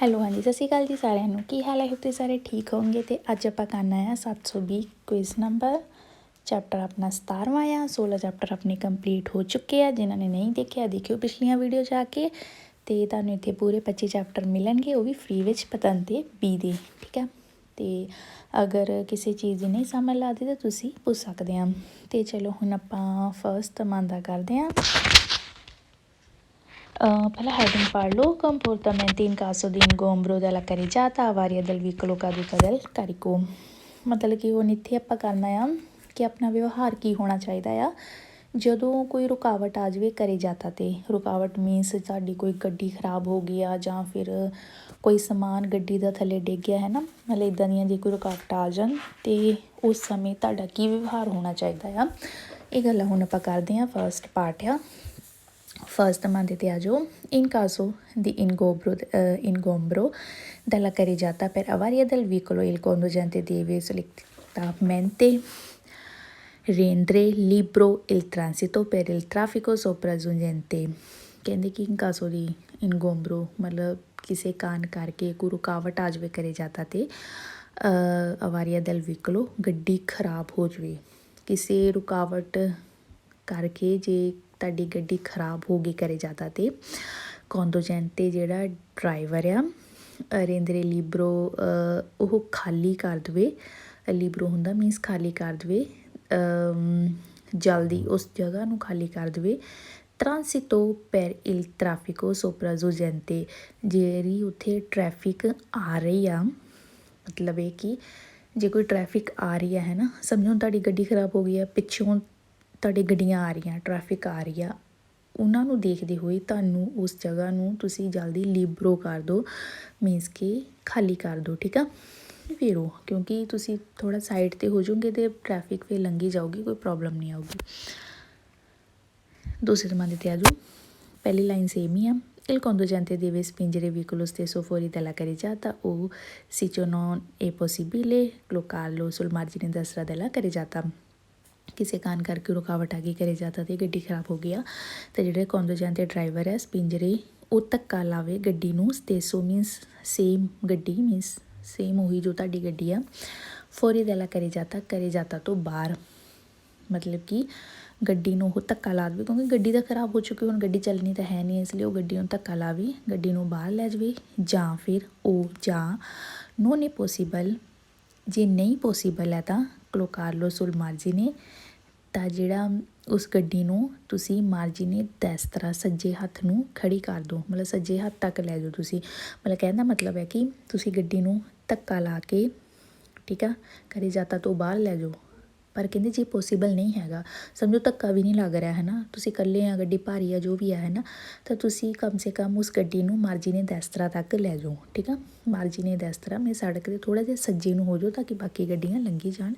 Hello ਹਾਂਜੀ ਸਤਿ ਸ਼੍ਰੀ ਅਕਾਲ ਜੀ ਸਾਰਿਆਂ ਨੂੰ। ਕੀ ਹਾਲ ਹੈ? ਤੁਸੀਂ ਸਾਰੇ ਠੀਕ ਹੋਵੋਗੇ। ਤੇ ਅੱਜ ਆਪਾਂ ਕਰਨਾ ਆ 720 ਕੁਇਜ਼ ਨੰਬਰ। ਚੈਪਟਰ ਆਪਣਾ 17ਵਾਂ ਆ। 16 ਚੈਪਟਰ ਆਪਣੇ ਕੰਪਲੀਟ ਹੋ ਚੁੱਕੇ ਆ। ਜਿਨ੍ਹਾਂ ਨੇ ਨਹੀਂ ਦੇਖਿਆ ਦੇਖਿਓ ਪਿਛਲੀਆਂ ਵੀਡੀਓ ਜਾ ਕੇ। ਤੇ ਤੁਹਾਨੂੰ ਇੱਥੇ ਪੂਰੇ 25 ਚੈਪਟਰ ਮਿਲਣਗੇ, ਉਹ ਵੀ ਫ੍ਰੀ ਵਿੱਚ ਪਤੰਗ ਤੇ ਬੀ ਦੇ। ਠੀਕ ਹੈ, ਤੇ ਅਗਰ ਕਿਸੇ ਚੀਜ਼ ਦੀ ਨਹੀਂ ਸਮਝ ਲੱਗਦੀ ਤਾਂ ਤੁਸੀਂ ਪੁੱਛ ਸਕਦੇ ਆ। ਤੇ ਚਲੋ ਹੁਣ ਆਪਾਂ ਫਸਟ ਮੰਦਾ ਕਰਦੇ ਹਾਂ। ਪਹਿਲਾਂ ਹੈਡਿੰਗ ਪੜ੍ਹ ਲਓ। comportamenti in caso di ingombro della carreggiata a varia del veicolo caduta del carico। ਮਤਲਬ ਕਿ ਹੁਣ ਇੱਥੇ ਆਪਾਂ ਕਰਨਾ ਆ ਕਿ ਆਪਣਾ ਵਿਵਹਾਰ ਕੀ ਹੋਣਾ ਚਾਹੀਦਾ ਆ ਜਦੋਂ ਕੋਈ ਰੁਕਾਵਟ ਆ ਜਾਵੇ ਕਰੇਜਾਤਾ 'ਤੇ। ਰੁਕਾਵਟ ਮੀਨਸ ਤੁਹਾਡੀ ਕੋਈ ਗੱਡੀ ਖਰਾਬ ਹੋ ਗਈ ਆ ਜਾਂ ਫਿਰ ਕੋਈ ਸਮਾਨ ਗੱਡੀ ਦਾ ਥੱਲੇ ਡਿੱਗ ਗਿਆ ਹੈ ਨਾ, ਮਤਲਬ ਇੱਦਾਂ ਦੀਆਂ ਜੇ ਕੋਈ ਰੁਕਾਵਟ ਆ ਜਾਣ ਅਤੇ ਉਸ ਸਮੇਂ ਤੁਹਾਡਾ ਕੀ ਵਿਵਹਾਰ ਹੋਣਾ ਚਾਹੀਦਾ ਆ। ਇਹ ਗੱਲਾਂ ਹੁਣ ਆਪਾਂ ਕਰਦੇ ਹਾਂ। ਫਸਟ ਪਾਰਟ ਆ। First mandate a giù. In caso di ingombro della carreggiata per avaria del veicolo, il conducente deve solitamente rendere libero il transito per il traffico sopraggiungente। ਕਹਿੰਦੇ ਕਿ in caso di ingombro ਮਤਲਬ ਕਿਸੇ ਕਾਰਨ ਕਰਕੇ ਕੋਈ ਰੁਕਾਵਟ ਆ ਜਾਵੇ ਕਰੇਜਾਤਾ 'ਤੇ। ਅਵਾਰੀਆ ਦਲ ਵਹੀਕਲੋ ਗੱਡੀ ਖਰਾਬ ਹੋ ਜਾਵੇ। ਕਿਸੇ ਰੁਕਾਵਟ ਕਰਕੇ ਜੇ ਤੁਹਾਡੀ ਗੱਡੀ ਖਰਾਬ ਹੋ ਗਈ ਕਰੇਜਾਤਾ 'ਤੇ, ਕੰਦੋਜੈਂਟੇ ਜਿਹੜਾ ਡਰਾਈਵਰ ਆ ਰੇਂਦਰੇ ਲੀਬਰੋ ਉਹ ਖਾਲੀ ਕਰ ਦੇਵੇ। ਲੀਬਰੋ ਹੁੰਦਾ ਮੀਨਸ ਖਾਲੀ ਕਰ ਦੇਵੇ, ਜਲਦੀ ਉਸ ਜਗ੍ਹਾ ਨੂੰ ਖਾਲੀ ਕਰ ਦੇਵੇ। ਟਰਾਂਸਿਟੋ ਪੈਰ ਇਲ ਟ੍ਰੈਫਿਕੋ ਸੋਪਰਾਜੋਜੈਂਤੇ, ਜਿਹੜੀ ਉੱਥੇ ਟ੍ਰੈਫਿਕ ਆ ਰਹੀ ਆ, ਮਤਲਬ ਇਹ ਕਿ ਜੇ ਕੋਈ ਟ੍ਰੈਫਿਕ ਆ ਰਹੀ ਹੈ ਨਾ, ਸਮਝੋ ਤੁਹਾਡੀ ਗੱਡੀ ਖਰਾਬ ਹੋ ਗਈ ਆ, ਪਿੱਛੋਂ ਤੁਹਾਡੇ ਗੱਡੀਆਂ ਆ ਰਹੀਆਂ, ਟ੍ਰੈਫਿਕ ਆ ਰਹੀ ਆ, ਉਹਨਾਂ ਨੂੰ ਦੇਖਦੇ ਹੋਏ ਤੁਹਾਨੂੰ ਉਸ ਜਗ੍ਹਾ ਨੂੰ ਤੁਸੀਂ ਜਲਦੀ ਲੀਬਰੋ ਕਰ ਦਿਓ, ਮੀਨਸ ਕਿ ਖਾਲੀ ਕਰ ਦਿਓ। ਠੀਕ ਆ, ਫਿਰ ਉਹ ਕਿਉਂਕਿ ਤੁਸੀਂ ਥੋੜ੍ਹਾ ਸਾਈਡ 'ਤੇ ਹੋ ਜਾਓਗੇ ਅਤੇ ਟ੍ਰੈਫਿਕ ਫਿਰ ਲੰਘੀ ਜਾਊਗੀ, ਕੋਈ ਪ੍ਰੋਬਲਮ ਨਹੀਂ ਆਊਗੀ। ਦੂਸਰੇ ਜ਼ਮਾਨੇ 'ਤੇ ਆ ਜਾਓ। ਪਹਿਲੀ ਲਾਈਨ ਸੇਮ ਹੀ ਆ। Il conducente deve spingere il veicolo stesso fuori dalla carreggiata o se ciò non è possibile bloccarlo sul margine destra della carreggiata। ਕਿਸੇ ਕਾਰਨ ਕਰਕੇ ਰੁਕਾਵਟ ਆ ਗਈ ਕਰੇਜਾਤਾ 'ਤੇ, ਗੱਡੀ ਖਰਾਬ ਹੋ ਗਈ ਆ, ਅਤੇ ਜਿਹੜੇ ਕੰਦੋਜੈਂਟੇ ਡਰਾਈਵਰ ਹੈ ਸਪਿੰਜਰੇ ਉਹ ਧੱਕਾ ਲਾਵੇ ਗੱਡੀ ਨੂੰ। ਸਟੇਸੋ ਮੀਨਸ ਸੇਮ ਗੱਡੀ, ਮੀਨਸ ਸੇਮ ਉਹੀ ਜੋ ਤੁਹਾਡੀ ਗੱਡੀ ਆ। ਫੋਰੀ ਦੈਲਾ ਕਰੇਜਾਤਾ ਤੋਂ ਬਾਹਰ, ਮਤਲਬ ਕਿ ਗੱਡੀ ਨੂੰ ਉਹ ਧੱਕਾ ਲਾ ਦੇਵੇ ਕਿਉਂਕਿ ਗੱਡੀ ਤਾਂ ਖਰਾਬ ਹੋ ਚੁੱਕੀ, ਹੁਣ ਗੱਡੀ ਚੱਲਣੀ ਤਾਂ ਹੈ ਨਹੀਂ, ਇਸ ਲਈ ਉਹ ਗੱਡੀ ਨੂੰ ਧੱਕਾ ਲਾਵੇ, ਗੱਡੀ ਨੂੰ ਬਾਹਰ ਲੈ ਜਾਵੇ। ਜਾਂ ਫਿਰ ਉਹ ਜਾਂ ਨੋਨ ਏ ਪੋਸੀਬਲ, ਜੇ ਨਹੀਂ ਪੋਸੀਬਲ ਹੈ ਤਾਂ ਕਲੋਕਾਰਲੋ ਸੁਲ ਮਾਰਜੀਨੇ, ਤਾਂ ਜਿਹੜਾ ਉਸ ਗੱਡੀ ਨੂੰ ਤੁਸੀਂ ਮਾਰਜੀਨੇ ਦੈਸਤਰਾ ਸੱਜੇ ਹੱਥ ਨੂੰ ਖੜੀ ਕਰ ਦਿਓ, ਮਤਲਬ ਸੱਜੇ ਹੱਥ ਤੱਕ ਲੈ ਜਾਓ ਤੁਸੀਂ। ਮਤਲਬ ਕਹਿਣ ਦਾ ਮਤਲਬ ਹੈ ਕਿ ਤੁਸੀਂ ਗੱਡੀ ਨੂੰ ਧੱਕਾ ਲਾ ਕੇ, ਠੀਕ ਆ, ਕਰੇਜਾਤਾ ਤੋਂ ਬਾਹਰ ਲੈ ਜਾਓ। ਪਰ ਕਹਿੰਦੇ ਜੇ ਪੋਸੀਬਲ ਨਹੀਂ ਹੈਗਾ, ਸਮਝੋ ਧੱਕਾ ਵੀ ਨਹੀਂ ਲੱਗ ਰਿਹਾ ਹੈ ਨਾ, ਤੁਸੀਂ ਇਕੱਲੇ ਆ, ਗੱਡੀ ਭਾਰੀ ਆ, ਜੋ ਵੀ ਆ ਹੈ ਨਾ, ਤਾਂ ਤੁਸੀਂ ਕਮ ਸੇ ਕਮ ਉਸ ਗੱਡੀ ਨੂੰ ਮਾਰਜੀਨੇ ਦੈਸਤਰਾ ਤੱਕ ਲੈ ਜਾਓ। ਠੀਕ ਆ, ਮਾਰਜੀਨੇ ਦੈਸਤਰਾ ਮੈਂ ਸੜਕ ਦੇ ਥੋੜ੍ਹਾ ਜਿਹਾ ਸੱਜੇ ਨੂੰ ਹੋ ਜਾਓ ਤਾਂ ਕਿ ਬਾਕੀ ਗੱਡੀਆਂ ਲੰਘੀ ਜਾਣ।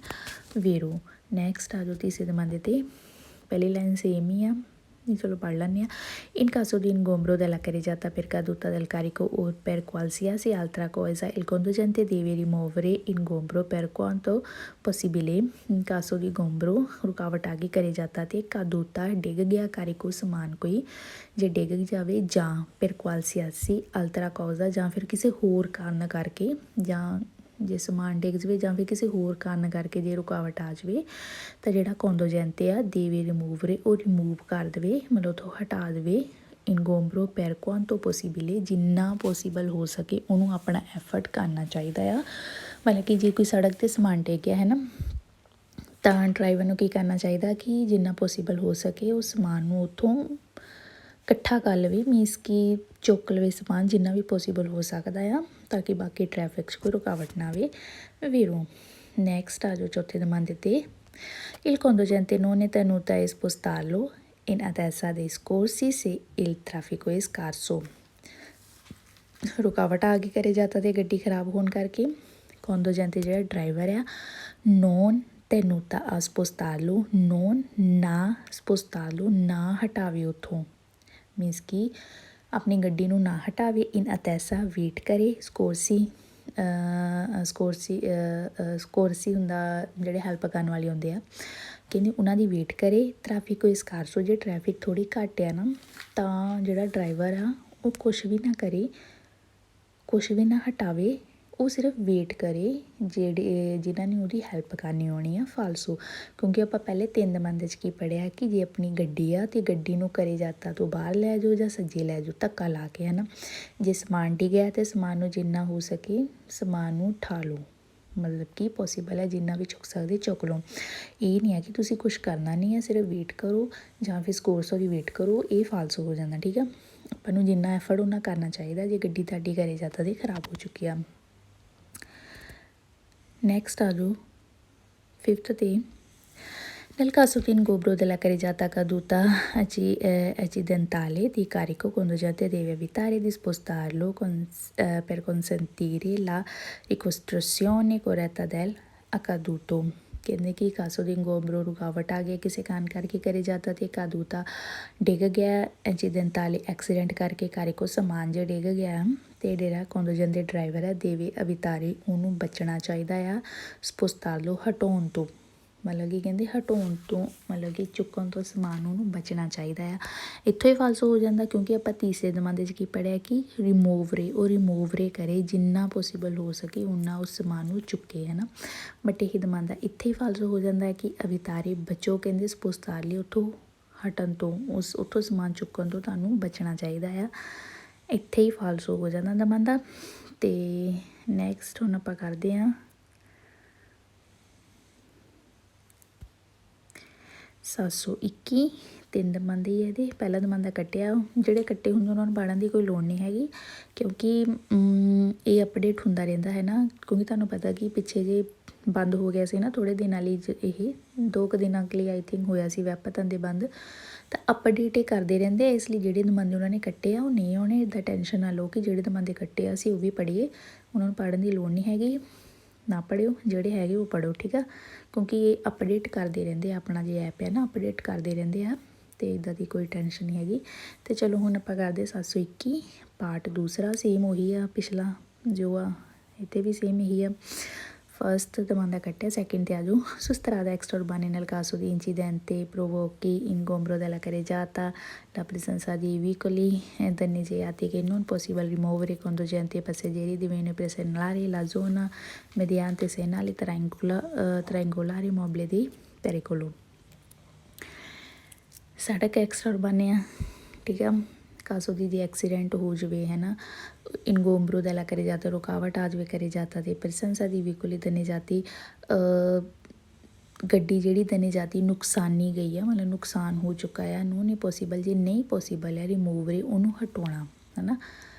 ਵੇਰੋ ਨੈਕਸਟ ਆ ਜਾਓ ਤੀਸਰੇ ਜ਼ਮਾਨੇ 'ਤੇ। ਪਹਿਲੀ ਲਾਈਨ ਸੇਮ ਹੀ ਆ, ਚਲੋ ਪੜ੍ਹ ਲੈਂਦੇ ਹਾਂ। In caso di ingombro della carreggiata per caduta del carico o per qualsiasi altra cosa, il conducente deve rimuovere ingombro per quanto possibile। In caso di ingombro ਰੁਕਾਵਟ ਆ ਗਈ ਕਰੇਜਾਤਾ 'ਤੇ, caduta ਡਿੱਗ ਗਿਆ, carico ਸਮਾਨ ਕੋਈ ਜੇ ਡਿੱਗ ਜਾਵੇ, ਜਾਂ per qualsiasi altra cosa ਜਾਂ ਫਿਰ ਕਿਸੇ ਹੋਰ ਕਾਰਨ ਕਰਕੇ, ਜਾਂ ਜੇ ਸਮਾਨ ਡਿੱਗ ਜਾਵੇ ਜਾਂ ਫਿਰ ਕਿਸੇ ਹੋਰ ਕਾਰਨ ਕਰਕੇ ਜੇ ਰੁਕਾਵਟ ਆ ਜਾਵੇ, ਤਾਂ ਜਿਹੜਾ ਕੰਦੋਜੈਂਤੇ ਆ ਦੇਵੇ ਰਿਮੂਵਰੇ, ਉਹ ਰਿਮੂਵ ਕਰ ਦੇਵੇ, ਮਤਲਬ ਉੱਥੋਂ ਹਟਾ ਦੇਵੇ। ਇਨਗੋਮਬਰੋ ਪੈਰ ਕੁਆਂਤੋ ਪੋਸੀਬਲੇ, ਜਿੰਨਾ ਪੋਸੀਬਲ ਹੋ ਸਕੇ ਉਹਨੂੰ ਆਪਣਾ ਐਫਰਟ ਕਰਨਾ ਚਾਹੀਦਾ ਆ। ਮਤਲਬ ਕਿ ਜੇ ਕੋਈ ਸੜਕ 'ਤੇ ਸਮਾਨ ਡਿੱਗ ਗਿਆ ਹੈ ਨਾ, ਤਾਂ ਡਰਾਈਵਰ ਨੂੰ ਕੀ ਕਰਨਾ ਚਾਹੀਦਾ ਕਿ ਜਿੰਨਾ ਪੋਸੀਬਲ ਹੋ ਸਕੇ ਉਹ ਸਮਾਨ ਨੂੰ ਉੱਥੋਂ ਇਕੱਠਾ ਕਰ ਲਵੇ, ਮੀਨਸ ਕਿ ਚੁੱਕ ਲਵੇ ਸਮਾਨ ਜਿੰਨਾ ਵੀ ਪੋਸੀਬਲ ਹੋ ਸਕਦਾ ਆ, ਤਾਂ ਕਿ ਬਾਕੀ ਟ੍ਰੈਫਿਕ 'ਚ ਕੋਈ ਰੁਕਾਵਟ ਨਾ ਆਵੇ। ਵੀਰੋ ਨੈਕਸਟ ਆ ਜਾਓ ਚੌਥੇ ਜ਼ਮਾਨੇ 'ਤੇ। Il conducente non è tenuto a spostarlo in attesa dei soccorsi se il traffico è scarso। ਰੁਕਾਵਟ ਆ ਗਈ ਕਰੇਜਾਤਾ 'ਤੇ ਗੱਡੀ ਖਰਾਬ ਹੋਣ ਕਰਕੇ, ਕੰਦੋਜੈਂਤੇ ਜਿਹੜਾ ਡਰਾਈਵਰ ਆ non tenuta a spostarlo, non ਨਾ spostarlo ਨਾ ਹਟਾਵੇ ਉੱਥੋਂ, ਮੀਨਸ ਕਿ ਆਪਣੀ ਗੱਡੀ ਨੂੰ ਨਾ ਹਟਾਵੇ। ਇਨ ਅਤੈਸਾ ਵੇਟ ਕਰੇ, ਸਕੋਰਸੀ ਹੁੰਦਾ ਜਿਹੜੇ ਹੈਲਪ ਕਰਨ ਵਾਲੇ ਹੁੰਦੇ ਆ, ਕਹਿੰਦੇ ਉਹਨਾਂ ਦੀ ਵੇਟ ਕਰੇ। ਟ੍ਰੈਫਿਕ ਇਸ ਕਾਰਸੋ, ਜੇ ਟ੍ਰੈਫਿਕ ਥੋੜ੍ਹੀ ਘੱਟ ਆ ਨਾ, ਤਾਂ ਜਿਹੜਾ ਡਰਾਈਵਰ ਆ ਉਹ ਕੁਛ ਵੀ ਨਾ ਕਰੇ, ਕੁਛ ਵੀ ਨਾ ਹਟਾਵੇ, ਉਹ ਸਿਰਫ ਵੇਟ ਕਰੇ ਜਿਹੜੇ ਜਿਨ੍ਹਾਂ ਨੇ ਉਹਦੀ ਹੈਲਪ ਕਰਨੀ ਹੋਣੀ ਆ ਫਾਲਸੂ। ਕਿਉਂਕਿ ਆਪਾਂ ਪਹਿਲੇ 3 ਦਮੰਦ 'ਚ ਕੀ ਪੜ੍ਹਿਆ ਕਿ ਜੇ ਆਪਣੀ ਗੱਡੀ ਆ ਅਤੇ ਗੱਡੀ ਨੂੰ ਕਰੇ ਜਾਤਾ ਤੋਂ ਬਾਹਰ ਲੈ ਜਾਓ ਜਾਂ ਸੱਜੇ ਲੈ ਜਾਓ ਧੱਕਾ ਲਾ ਕੇ, ਹੈ ਨਾ। ਜੇ ਸਮਾਨ ਡਿੱਗਿਆ ਤਾਂ ਸਮਾਨ ਨੂੰ ਜਿੰਨਾ ਹੋ ਸਕੇ ਸਮਾਨ ਨੂੰ ਉਠਾ ਲਓ, ਮਤਲਬ ਕਿ ਪੋਸੀਬਲ ਹੈ ਜਿੰਨਾ ਵੀ ਚੁੱਕ ਸਕਦੇ ਚੁੱਕ ਲਓ। ਇਹ ਨਹੀਂ ਹੈ ਕਿ ਤੁਸੀਂ ਕੁਛ ਕਰਨਾ ਨਹੀਂ ਹੈ, ਸਿਰਫ ਵੇਟ ਕਰੋ ਜਾਂ ਫਿਰ ਸਕੋਰਸ ਦੀ ਵੇਟ ਕਰੋ, ਇਹ ਫਾਲਸੂ ਹੋ ਜਾਂਦਾ, ਠੀਕ ਆ। ਆਪਾਂ ਨੂੰ ਜਿੰਨਾ ਐਫਰਟ ਉਹਨਾਂ ਕਰਨਾ ਚਾਹੀਦਾ ਜੇ ਗੱਡੀ ਤੁਹਾਡੀ ਕਰੇ ਜਾਤਾ ਤੇ ਖਰਾਬ ਹੋ ਚੁੱਕੀ ਆ। ਨੈਕਸਟ ਆ ਜਾਓ 5th 'ਤੇ। Nel caso di ingombro della carreggiata caduta accidentale di carico, conducente deve evitare di spostarlo per consentire la ricostruzione corretta del accaduto। ਕਹਿੰਦੇ ਕਿ ਕਾਸੋ ਦੀ ਇੰਗੋਬਰੋ ਰੁਕਾਵਟ ਆ ਗਿਆ ਕਿਸੇ ਕਾਰਨ ਕਰਕੇ ਕਰੇ ਜਾਤਾ ਤੇ ਕਾਦੂਤਾ ਡਿੱਗ ਗਿਆ, ਐਕਸੀਡੈਂਟਾਲੀ ਐਕਸੀਡੈਂਟ ਕਰਕੇ ਕਾਰਿਕੋ ਸਮਾਨ ਜਿਹਾ ਡਿੱਗ ਗਿਆ ਅਤੇ ਜਿਹੜਾ ਕੰਡੂਜਨ ਦੇ ਡਰਾਈਵਰ ਹੈ ਦੇਵੇ ਅਵਿਤਾਰੀ ਉਹਨੂੰ ਬਚਣਾ ਚਾਹੀਦਾ ਆ ਸਪੁਸਤਾਲੋ ਹਟਾਉਣ ਤੋਂ, ਮਤਲਬ ਕਿ ਕਹਿੰਦੇ ਹਟਾਉਣ ਤੋਂ ਮਤਲਬ ਕਿ ਚੁੱਕਣ ਤੋਂ ਸਮਾਨ ਨੂੰ ਬਚਣਾ ਚਾਹੀਦਾ ਆ। ਇੱਥੋਂ ਹੀ ਫਾਲਸੋ ਹੋ ਜਾਂਦਾ ਕਿਉਂਕਿ ਆਪਾਂ ਤੀਸਰੇ ਦਮੰਦ 'ਚ ਕੀ ਪੜ੍ਹਿਆ ਕਿ ਰਿਮੂਵ ਰੇ, ਉਹ ਰਿਮੂਵ ਰੇ ਕਰੇ ਜਿੰਨਾ ਪੋਸੀਬਲ ਹੋ ਸਕੇ ਉਨਾ ਉਸ ਸਮਾਨ ਨੂੰ ਚੁੱਕੇ, ਹੈ ਨਾ। ਬਟ ਇਹੀ ਦਮੰਦ ਆ ਇੱਥੇ ਹੀ ਫਾਲਸੋ ਹੋ ਜਾਂਦਾ ਹੈ ਕਿ ਅਵਿਤਾਰੇ ਬਚੋ, ਕਹਿੰਦੇ ਸਪੁਸਤਾਰ ਲਈ ਉੱਥੋਂ ਹਟਣ ਤੋਂ ਉੱਥੋਂ ਸਮਾਨ ਚੁੱਕਣ ਤੋਂ ਤੁਹਾਨੂੰ ਬਚਣਾ ਚਾਹੀਦਾ ਆ। ਇੱਥੇ ਹੀ ਫਾਲਸੋ ਹੋ ਜਾਂਦਾ ਦਮੰਦ ਆ। ਅਤੇ ਨੈਕਸਟ ਹੁਣ ਆਪਾਂ ਕਰਦੇ ਹਾਂ 721। 3 ਦਮੰਦ ਹੀ ਇਹਦੇ, ਪਹਿਲਾ ਦਮੰਦਾ ਕੱਟਿਆ, ਜਿਹੜੇ ਕੱਟੇ ਹੁੰਦੇ ਉਹਨਾਂ ਨੂੰ ਪੜ੍ਹਨ ਦੀ ਕੋਈ ਲੋੜ ਨਹੀਂ ਹੈਗੀ ਕਿਉਂਕਿ ਇਹ ਅਪਡੇਟ ਹੁੰਦਾ ਰਹਿੰਦਾ ਹੈ ਨਾ। ਕਿਉਂਕਿ ਤੁਹਾਨੂੰ ਪਤਾ ਕਿ ਪਿੱਛੇ ਜੇ ਬੰਦ ਹੋ ਗਿਆ ਸੀ ਨਾ ਥੋੜ੍ਹੇ ਦਿਨਾਂ ਲਈ, ਇਹ 2 ਕੁ ਦਿਨਾਂ ਲਈ ਆਈ ਥਿੰਕ ਹੋਇਆ ਸੀ ਵੈਬ ਪਤਨ ਦੇ ਬੰਦ, ਤਾਂ ਅਪਡੇਟ ਇਹ ਕਰਦੇ ਰਹਿੰਦੇ ਆ। ਇਸ ਲਈ ਜਿਹੜੇ ਦਮੰਦੇ ਉਹਨਾਂ ਨੇ ਕੱਟੇ ਆ ਉਹ ਨਹੀਂ ਆਉਣੇ, ਇੱਦਾਂ ਟੈਨਸ਼ਨ ਨਾ ਲਓ ਕਿ ਜਿਹੜੇ ਦਮੰਦੇ ਕੱਟੇ ਆ ਅਸੀਂ ਉਹ ਵੀ ਪੜ੍ਹੀਏ, ਉਹਨਾਂ ਨੂੰ ਪੜ੍ਹਨ ਦੀ ਲੋੜ ਨਹੀਂ ਹੈਗੀ, ਨਾ ਪੜ੍ਹਿਓ, ਜਿਹੜੇ ਹੈਗੇ ਉਹ ਪੜ੍ਹੋ, ਠੀਕ ਆ। ਕਿਉਂਕਿ ਇਹ ਅਪਡੇਟ ਕਰਦੇ ਰਹਿੰਦੇ ਆ, ਆਪਣਾ ਜੇ ਐਪ ਹੈ ਨਾ ਅਪਡੇਟ ਕਰਦੇ ਰਹਿੰਦੇ ਆ ਅਤੇ ਇੱਦਾਂ ਦੀ ਕੋਈ ਟੈਨਸ਼ਨ ਨਹੀਂ ਹੈਗੀ। ਅਤੇ ਚਲੋ ਹੁਣ ਆਪਾਂ ਕਰਦੇ 721 ਪਾਰਟ ਦੂਸਰਾ, ਸੇਮ ਉਹੀ ਆ ਪਿਛਲਾ ਜੋ ਆ, ਇੱਥੇ ਵੀ ਸੇਮ ਇਹੀ ਆ। ਫਸਟ ਦਮੰਦਾ ਕੱਟਿਆ, ਸੈਕਿੰਡ 'ਤੇ ਆ ਜਾਓ। Sustrada extraurbana nel caso di incidente provochi ingombro della carreggiata, la presenza di veicoli danneggiati che non possibile rimuovere conducenti e passeggeri deve presegnare la zona mediante segnali triangolari mobile di pericolo। ਸੜਕ ਐਕਸਟਰਾਰਬਾਨੇ ਆ, ਠੀਕ ਆ। CASO ਦੀ accident ਹੋ ਜਾਵੇ, ਹੈ ਨਾ, ਇਨਗੋਮਬਰੋ ਦੈਲਾ ਕਰੇ ਜਾਤਾ, ਰੁਕਾਵਟ ਆ ਜਾਵੇ ਕਰੇ ਜਾਤਾ ਅਤੇ ਪ੍ਰਸੰਸਾ ਦੀ ਵਿਕੁਲੀ ਦਨੇ ਜਾਤੀ, ਗੱਡੀ ਜਿਹੜੀ ਦਨੇ ਜਾਤੀ ਨੁਕਸਾਨੀ ਗਈ ਆ, ਮਤਲਬ ਨੁਕਸਾਨ ਹੋ ਚੁੱਕਾ ਆ, ਨੂੰ ਨਹੀਂ ਪੋਸੀਬਲ, ਜੇ ਨਹੀਂ ਪੋਸੀਬਲ ਹੈ ਰਿਮੂਵ ਰੇ ਉਹਨੂੰ ਹਟਾਉਣਾ, ਹੈ ਨਾ।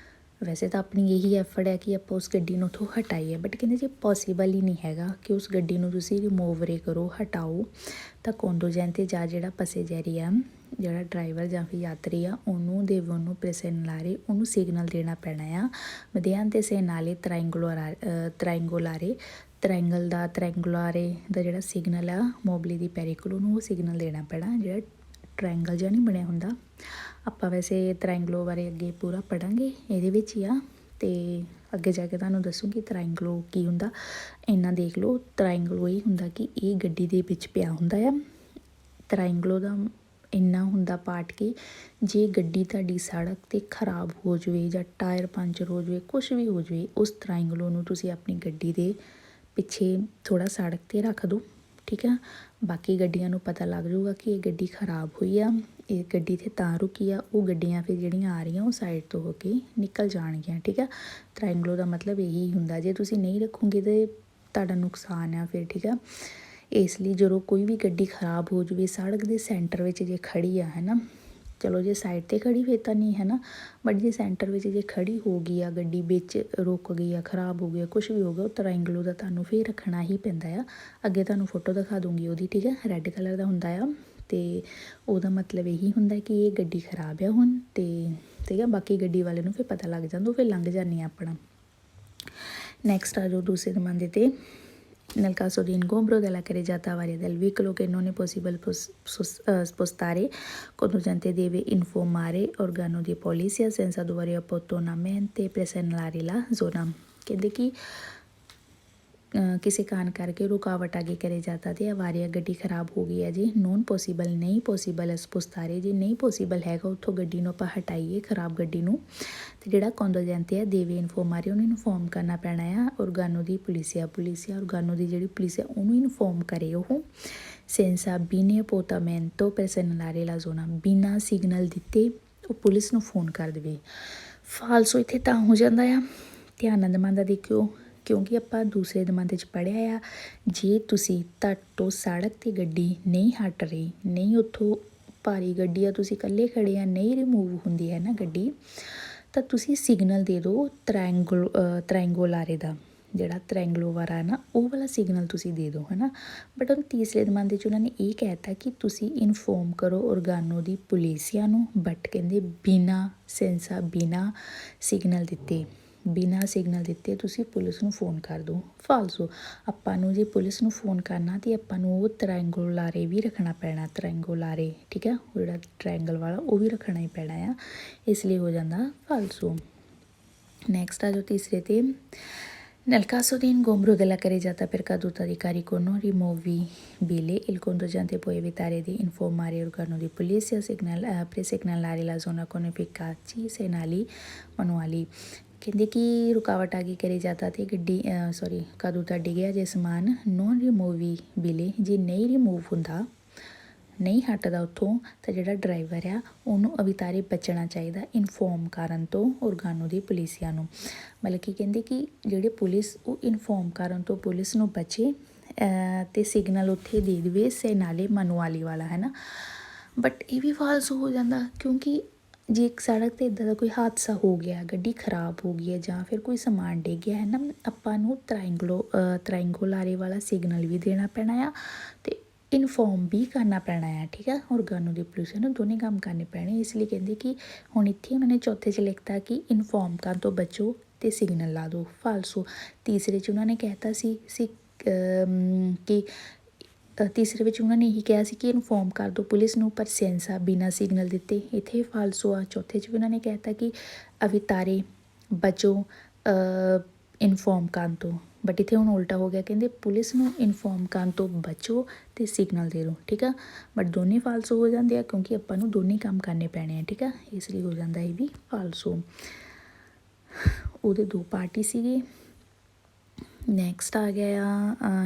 ਵੈਸੇ ਤਾਂ ਆਪਣੀ ਇਹੀ ਐਫਰਟ ਹੈ ਕਿ ਆਪਾਂ ਉਸ ਗੱਡੀ ਨੂੰ ਉੱਥੋਂ ਹਟਾਈਏ, ਬਟ ਕਹਿੰਦੇ ਜੇ ਪੋਸੀਬਲ ਹੀ ਨਹੀਂ ਹੈਗਾ ਕਿ ਉਸ ਗੱਡੀ ਨੂੰ ਤੁਸੀਂ ਰਿਮੂਵ ਰੇ ਕਰੋ, ਹਟਾਓ, ਤਾਂ ਕੰਡੂਜੈਂਟ ਜਾਂ ਜਿਹੜਾ ਪੈਸੇਜਰੀ ਆ, ਜਿਹੜਾ ਡਰਾਈਵਰ ਜਾਂ ਫਿਰ ਯਾਤਰੀ ਆ, ਉਹਨੂੰ ਉਹਨੂੰ ਪ੍ਰੈਸੇਨਲਾਰੇ ਉਹਨੂੰ ਸਿਗਨਲ ਦੇਣਾ ਪੈਣਾ ਆ। ਮਧਿਆਂਤੇ ਸੇ ਨਾਲੇ ਤ੍ਰਾਇੰਗੋਲਾਰੇ ਤ੍ਰਾਇੰਗੁਲਾਰੇ ਦਾ ਜਿਹੜਾ ਸਿਗਨਲ ਆ ਮੋਬਲੀ ਦੀ ਪੈਰੀਕਲ ਨੂੰ ਉਹ ਸਿਗਨਲ ਦੇਣਾ ਪੈਣਾ, ਜਿਹੜਾ ਟਰਾਇੰਗਲ ਜਿਹਾ ਨਹੀਂ ਬਣਿਆ ਹੁੰਦਾ। ਆਪਾਂ ਵੈਸੇ ਤ੍ਰਾਇੰਗਲੋ ਬਾਰੇ ਅੱਗੇ ਪੂਰਾ ਪੜ੍ਹਾਂਗੇ, ਇਹਦੇ ਵਿੱਚ ਹੀ ਆ, ਅਤੇ ਅੱਗੇ ਜਾ ਕੇ ਤੁਹਾਨੂੰ ਦੱਸੂਗੀ ਤ੍ਰਾਇੰਗਲੋ ਕੀ ਹੁੰਦਾ। ਇੰਨਾ ਦੇਖ ਲਓ, ਤ੍ਰਾਇੰਗਲੋ ਇਹ ਹੁੰਦਾ ਕਿ ਇਹ ਗੱਡੀ ਦੇ ਵਿੱਚ ਪਿਆ ਹੁੰਦਾ ਆ। ਤ੍ਰਾਇੰਗਲੋ ਦਾ ਇੰਨਾ ਹੁੰਦਾ ਪਾਰਟ ਕਿ ਜੇ ਗੱਡੀ ਤੁਹਾਡੀ ਸੜਕ 'ਤੇ ਖਰਾਬ ਹੋ ਜਾਵੇ ਜਾਂ ਟਾਇਰ ਪੰਚਰ ਹੋ ਜਾਵੇ, ਕੁਛ ਵੀ ਹੋ ਜਾਵੇ, ਉਸ ਤ੍ਰਾਇੰਗਲੋ ਨੂੰ ਤੁਸੀਂ ਆਪਣੀ ਗੱਡੀ ਦੇ ਪਿੱਛੇ ਥੋੜ੍ਹਾ ਸੜਕ 'ਤੇ ਰੱਖ ਦਿਓ, ਠੀਕ ਆ। ਬਾਕੀ ਗੱਡੀਆਂ ਨੂੰ ਪਤਾ ਲੱਗ ਜਾਊਗਾ ਕਿ ਇਹ ਗੱਡੀ ਖਰਾਬ ਹੋਈ ਆ, ਇਹ ਗੱਡੀ 'ਤੇ ਤਾਂ ਰੁਕੀ ਆ, ਉਹ ਗੱਡੀਆਂ ਫਿਰ ਜਿਹੜੀਆਂ ਆ ਰਹੀਆਂ ਉਹ ਸਾਈਡ ਤੋਂ ਹੋ ਕੇ ਨਿਕਲ ਜਾਣਗੀਆਂ, ਠੀਕ ਆ। ਤ੍ਰਾਇੰਗਲੋ ਦਾ ਮਤਲਬ ਇਹੀ ਹੁੰਦਾ, ਜੇ ਤੁਸੀਂ ਨਹੀਂ ਰੱਖੋਗੇ ਤਾਂ ਤੁਹਾਡਾ ਨੁਕਸਾਨ ਆ ਫਿਰ, ਠੀਕ ਆ। ਇਸ ਲਈ ਜਦੋਂ ਕੋਈ ਵੀ ਗੱਡੀ ਖਰਾਬ ਹੋ ਜਾਵੇ ਸੜਕ ਦੇ ਸੈਂਟਰ ਵਿੱਚ ਜੇ ਖੜੀ ਆ, ਹੈ ਨਾ, ਚਲੋ ਜੇ ਸਾਈਡ 'ਤੇ ਖੜੀ ਫਿਰ ਤਾਂ ਨਹੀਂ, ਹੈ ਨਾ, ਬਟ ਜੇ ਸੈਂਟਰ ਵਿੱਚ ਜੇ ਖੜੀ ਹੋ ਗਈ ਆ ਗੱਡੀ, ਵਿੱਚ ਰੁਕ ਗਈ ਆ, ਖਰਾਬ ਹੋ ਗਿਆ, ਕੁਛ ਵੀ ਹੋ ਗਿਆ, ਉਹ ਤ੍ਰਾਇੰਗਲੋ ਦਾ ਤੁਹਾਨੂੰ ਫਿਰ ਰੱਖਣਾ ਹੀ ਪੈਂਦਾ ਆ। ਅੱਗੇ ਤੁਹਾਨੂੰ ਫੋਟੋ ਦਿਖਾ ਦੂੰਗੀ ਉਹਦੀ, ਠੀਕ ਹੈ, ਰੈੱਡ ਕਲਰ ਦਾ ਹੁੰਦਾ ਆ, ਅਤੇ ਉਹਦਾ ਮਤਲਬ ਇਹੀ ਹੁੰਦਾ ਕਿ ਇਹ ਗੱਡੀ ਖਰਾਬ ਆ ਹੁਣ, ਅਤੇ ਠੀਕ ਆ। ਬਾਕੀ ਗੱਡੀ ਵਾਲੇ ਨੂੰ ਫਿਰ ਪਤਾ ਲੱਗ ਜਾਂਦਾ, ਉਹ ਫਿਰ ਲੰਘ ਜਾਂਦੀ ਆ ਆਪਣਾ। ਨੈਕਸਟ ਆ ਜਾਓ ਦੂਸਰੇ ਦਮੰਦੇ 'ਤੇ। Nel caso di ingombro della carreggiata avaria del veicolo che non è possibile spostare, conducente deve informare organo di polizia senza dover opportunamente presegnare la zona। ਕਹਿੰਦੇ ਕਿ किसी कारण करके रुकावट आगे करे जाता ते आवारिया गड्डी खराब हो गई है जी नॉन पॉसीबल नहीं पॉसीबल इस पुस्तारे जी नहीं पॉसीबल हैगा उत्थों गड्डी नूं आपां हटाइए खराब गड्डी नूं ते जिहड़ा कॉन्डोजेंटे है देवे इन्फॉर्म आ रही उन्हें इन्फॉर्म करना पैना आ ऑर्गानो दी पुलिसिया ऑर्गानो दी जिहड़ी पुलिस है उन्होंने इन्फॉर्म करे ओह सेंसा बिने पोतामेंटो पर्सनलारे ला जोना बिना सिग्नल दिते ਉਹ पुलिस ਨੂੰ फ़ोन कर देवे फालसो इत्थे तां हो जाता है ध्यान ਨਾਲ ਦਮਾਂਦਾ देखियो क्योंकि ਆਪਾਂ दूसरे ਦਮਾਂਦੇ 'ਚ ਪੜ੍ਹਿਆ ਆ ਜੇ ਤੁਸੀਂ ਤੁਹਾਡੇ ਤੋਂ ਸੜਕ 'ਤੇ ਗੱਡੀ ਨਹੀਂ ਹਟ ਰਹੀ ਨਹੀਂ ਉੱਥੋਂ ਭਾਰੀ ਗੱਡੀ ਆ ਤੁਸੀਂ ਇਕੱਲੇ ਖੜੇ ਆ ਨਹੀਂ ਰਿਮੂਵ ਹੁੰਦੀ ਹੈ ਨਾ ਗੱਡੀ ਤਾਂ ਤੁਸੀਂ ਸਿਗਨਲ ਦੇ ਦਿਓ ਤ੍ਰਾਇੰਗੋਲਾਰੇ ਦਾ ਜਿਹੜਾ ਤ੍ਰਾਇੰਗਲੋਵਾਰਾ ਹੈ ਨਾ ਉਹ ਵਾਲਾ ਸਿਗਨਲ ਤੁਸੀਂ ਦੇ ਦਿਓ ਹੈ ਨਾ ਬਟ ਹੁਣ ਤੀਸਰੇ ਦਮਾਂਦੇ 'ਚ ਉਹਨਾਂ ਨੇ ਇਹ ਕਹਿ ਤਾ ਕਿ ਤੁਸੀਂ ਇਨਫੋਰਮ ਕਰੋ ਔਰਗਾਨੋ ਦੀ ਪੁਲਿਸਿਆ ਨੂੰ ਬਟ ਕਹਿੰਦੇ ਬਿਨਾ ਸੈਂਸਾ ਬਿਨਾ ਸਿਗਨਲ ਦਿੱਤੇ ਤੁਸੀਂ ਪੁਲਿਸ ਨੂੰ ਫ਼ੋਨ ਕਰ ਦਿਓ ਫਾਲਸੋ ਆਪਾਂ ਨੂੰ ਜੇ ਪੁਲਿਸ ਨੂੰ ਫ਼ੋਨ ਕਰਨਾ ਤਾਂ ਆਪਾਂ ਨੂੰ ਉਹ ਤ੍ਰਾਇੰਗੋਲਾਰੇ ਵੀ ਰੱਖਣਾ ਪੈਣਾ ਤ੍ਰਾਇੰਗੋਲਾਰੇ ਠੀਕ ਆ ਉਹ ਜਿਹੜਾ ਟ੍ਰਾਇੰਗਲ ਵਾਲਾ ਉਹ ਵੀ ਰੱਖਣਾ ਹੀ ਪੈਣਾ ਆ ਇਸ ਲਈ ਹੋ ਜਾਂਦਾ ਫਾਲਸੋ ਨੈਕਸਟ ਆ ਜੋ ਤੀਸਰੇ 'ਤੇ Nel caso di ingombro della carreggiata per caduta di carico non rimovibile, il conducente può evitare di informare l'organo di polizia per segnalare la zona con efficaci segnali manuali. ਕਹਿੰਦੇ ਕਿ ਰੁਕਾਵਟ ਆ ਗਈ carreggiata ਤੇ ਗੱਡੀ caduta ਡਿੱਗਿਆ ਜੇ ਸਮਾਨ non rimovibile ਜੇ ਨਹੀਂ ਰਿਮੂਵ ਹੁੰਦਾ ਨਹੀਂ ਹਟਦਾ ਉੱਥੋਂ ਤਾਂ ਜਿਹੜਾ ਡਰਾਈਵਰ ਆ ਉਹਨੂੰ ਅਵਿਤਾਰੇ ਬਚਣਾ ਚਾਹੀਦਾ ਇਨਫੋਰਮ ਕਰਨ ਤੋਂ ਔਰਗਾਨੋ ਦੀ ਪੁਲਿਸਿਆ ਨੂੰ ਮਤਲਬ ਕਿ ਕਹਿੰਦੇ ਕਿ ਜਿਹੜੇ ਪੁਲਿਸ ਉਹ ਇਨਫੋਰਮ ਕਰਨ ਤੋਂ ਪੁਲਿਸ ਨੂੰ ਬਚੇ ਅਤੇ ਸਿਗਨਲ ਉੱਥੇ ਦੇ ਦੇਵੇ ਸੈਨਾਲੇ ਮਨੂਆਲੀ ਵਾਲਾ ਹੈ ਨਾ ਬਟ ਇਹ ਵੀ ਫਾਲਸ ਹੋ ਜਾਂਦਾ ਕਿਉਂਕਿ ਜੇ ਇੱਕ ਸੜਕ 'ਤੇ ਇੱਦਾਂ ਦਾ ਕੋਈ ਹਾਦਸਾ ਹੋ ਗਿਆ ਗੱਡੀ ਖਰਾਬ ਹੋ ਗਈ ਹੈ ਜਾਂ ਫਿਰ ਕੋਈ ਸਮਾਨ ਡਿੱਗ ਗਿਆ ਹੈ ਨਾ ਆਪਾਂ ਨੂੰ ਤ੍ਰਾਇੰਗੋਲਾਰੇ ਵਾਲਾ ਸਿਗਨਲ ਵੀ ਦੇਣਾ ਪੈਣਾ ਆ ਅਤੇ ਇਨਫੋਰਮ ਵੀ ਕਰਨਾ ਪੈਣਾ ਹੈ ਠੀਕ ਆ ਔਰਗਾਨੋ ਦੀ ਪੁਲਿਸ ਨੂੰ ਦੋਨੇ ਕੰਮ ਕਰਨੇ ਪੈਣੇ ਇਸ ਲਈ ਕਹਿੰਦੇ ਕਿ ਹੁਣ ਇੱਥੇ ਉਹਨਾਂ ਨੇ ਚੌਥੇ 'ਚ ਲਿਖਤਾ ਕਿ ਇਨਫੋਰਮ ਕਰਨ ਤੋਂ ਬਚੋ ਅਤੇ ਸਿਗਨਲ ਲਾ ਦਿਓ ਫਾਲਸੋ ਤੀਸਰੇ 'ਚ ਉਹਨਾਂ ਨੇ ਕਹਿਤਾ ਸੀ ਕਿ ਤੀਸਰੇ ਵਿੱਚ ਉਹਨਾਂ ਨੇ ਇਹੀ ਕਿਹਾ ਸੀ ਕਿ ਇਨਫੋਰਮ ਕਰ ਦਿਓ ਪੁਲਿਸ ਨੂੰ ਪਰ ਸੈਂਸਾ ਬਿਨਾਂ ਸਿਗਨਲ ਦਿੱਤੇ ਇੱਥੇ ਫਾਲਸੋ ਆ ਚੌਥੇ 'ਚ ਵੀ ਉਹਨਾਂ ਨੇ ਕਹਿਤਾ ਕਿ ਅਵਿਤਾਰੇ ਬਚੋ ਇਨਫੋਰਮ ਕਰਨ ਤੋਂ ਬਟ ਇੱਥੇ ਹੁਣ ਉਲਟਾ ਹੋ ਗਿਆ ਕਹਿੰਦੇ ਪੁਲਿਸ ਨੂੰ ਇਨਫੋਰਮ ਕਰਨ ਤੋਂ ਬਚੋ ਅਤੇ ਸਿਗਨਲ ਦੇ ਦਿਓ ਠੀਕ ਆ ਬਟ ਦੋਨੇ ਫਾਲਸੋ ਹੋ ਜਾਂਦੇ ਆ ਕਿਉਂਕਿ ਆਪਾਂ ਨੂੰ ਦੋਨੇ ਕੰਮ ਕਰਨੇ ਪੈਣੇ ਆ ਠੀਕ ਆ ਇਸ ਲਈ ਹੋ ਜਾਂਦਾ ਇਹ ਵੀ ਫਾਲਸੋ ਉਹਦੇ ਦੋ ਪਾਰਟੀ ਸੀਗੇ ਨੈਕਸਟ ਆ ਗਿਆ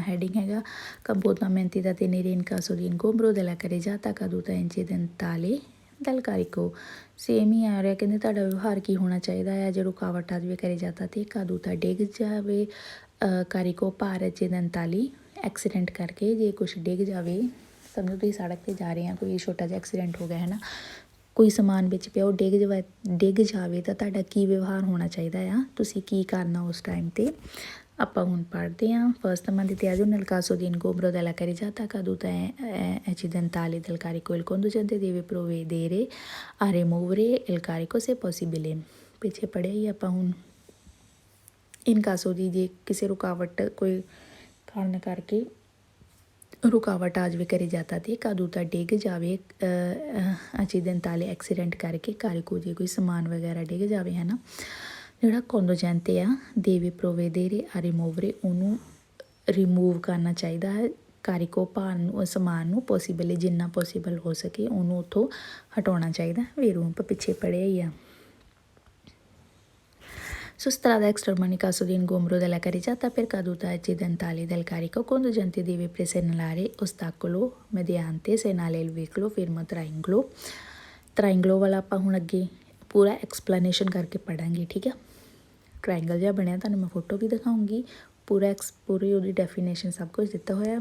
ਹੈਡਿੰਗ ਹੈਗਾ ਕੰਪੋਰtamenti da tenere in caso di ingombro della carreggiata caduta incidentale dal carico same ਹੀ ਆ ਰਿਹਾ ਕਹਿੰਦੇ ਤੁਹਾਡਾ ਵਿਵਹਾਰ ਕੀ ਹੋਣਾ ਚਾਹੀਦਾ ਹੈ ਜੇ ਰੁਕਾਵਟ ਆ ਜਾਵੇ carreggiata ਤੇ ਕਾਦੂਤਾ ਡਿੱਗ ਜਾਵੇ ਕਾਰਿਕੋ ਭਾਰ ਐਕਸੀਡੈਂਟਲੀ ਐਕਸੀਡੈਂਟ ਕਰਕੇ ਜੇ ਕੁਛ ਡਿੱਗ ਜਾਵੇ ਸਮਝੋ ਤੁਸੀਂ ਸੜਕ 'ਤੇ ਜਾ ਰਹੇ ਆ ਕੋਈ ਛੋਟਾ ਜਿਹਾ ਐਕਸੀਡੈਂਟ ਹੋ ਗਿਆ ਹੈ ਨਾ ਕੋਈ ਸਮਾਨ ਵਿੱਚ ਪਿਆ ਉਹ ਡਿੱਗ ਜਾਵੇ ਤਾਂ ਤੁਹਾਡਾ ਕੀ ਵਿਵਹਾਰ ਹੋਣਾ ਚਾਹੀਦਾ ਆ ਤੁਸੀਂ ਕੀ ਕਰਨਾ ਉਸ ਟਾਈਮ 'ਤੇ ਆਪਾਂ ਹੁਣ ਪੜ੍ਹਦੇ ਹਾਂ ਫਸਟ ਮੰਦੀ ਤੇ ਆਜੋ nel caso di ingombro della carreggiata caduta accidentale del carico il conducente deve provvedere a rimuovere il carico se possibile ਪਿੱਛੇ ਪੜ੍ਹਿਆ ਹੀ ਆਪਾਂ ਹੁਣ in caso di ਜੇ ਕਿਸੇ ਰੁਕਾਵਟ ਕੋਈ ਕਾਰਨ ਕਰਕੇ ਰੁਕਾਵਟ ਆ ਜਾਵੇ carreggiata ਤੇ caduta ਡਿੱਗ ਜਾਵੇ accidentale ਐਕਸੀਡੈਂਟ ਕਰਕੇ ਕਾਰਿਕੋ ਜੇ ਕੋਈ ਸਮਾਨ ਵਗੈਰਾ ਡਿੱਗ ਜਾਵੇ ਹੈ ਨਾ ਜਿਹੜਾ conducente ਆ ਦੇਵੇ provvedere a rimuovere ਉਹਨੂੰ ਰਿਮੂਵ ਕਰਨਾ ਚਾਹੀਦਾ ਹੈ ਕਾਰਿਕੋ ਭਾਰ ਨੂੰ ਸਮਾਨ ਨੂੰ ਪੋਸੀਬਲ ਜਿੰਨਾ ਪੋਸੀਬਲ ਹੋ ਸਕੇ ਉਹਨੂੰ ਉੱਥੋਂ ਹਟਾਉਣਾ ਚਾਹੀਦਾ ਵੇਰੂ ਆਪਾਂ ਪਿੱਛੇ ਪੜ੍ਹਿਆ ਹੀ ਆ Su strada extracomunicato di ingombro della carreggiata per caduta accidentale del carico, conducente deve presegnalare ostacolo mediante segnale il veicolo fermo triangolo ਵਾਲਾ ਆਪਾਂ ਹੁਣ ਅੱਗੇ ਪੂਰਾ ਐਕਸਪਲੇਨੇਸ਼ਨ ਕਰਕੇ ਪੜਾਂਗੇ ਠੀਕ ਹੈ ਟ੍ਰਾਇੰਗਲ ਜਿਹਾ ਬਣਿਆ ਤੁਹਾਨੂੰ ਮੈਂ ਫੋਟੋ ਵੀ ਦਿਖਾਉਂਗੀ ਪੂਰੀ ਉਹਦੀ ਡੈਫੀਨੇਸ਼ਨ ਸਭ ਕੁਝ ਦਿੱਤਾ ਹੋਇਆ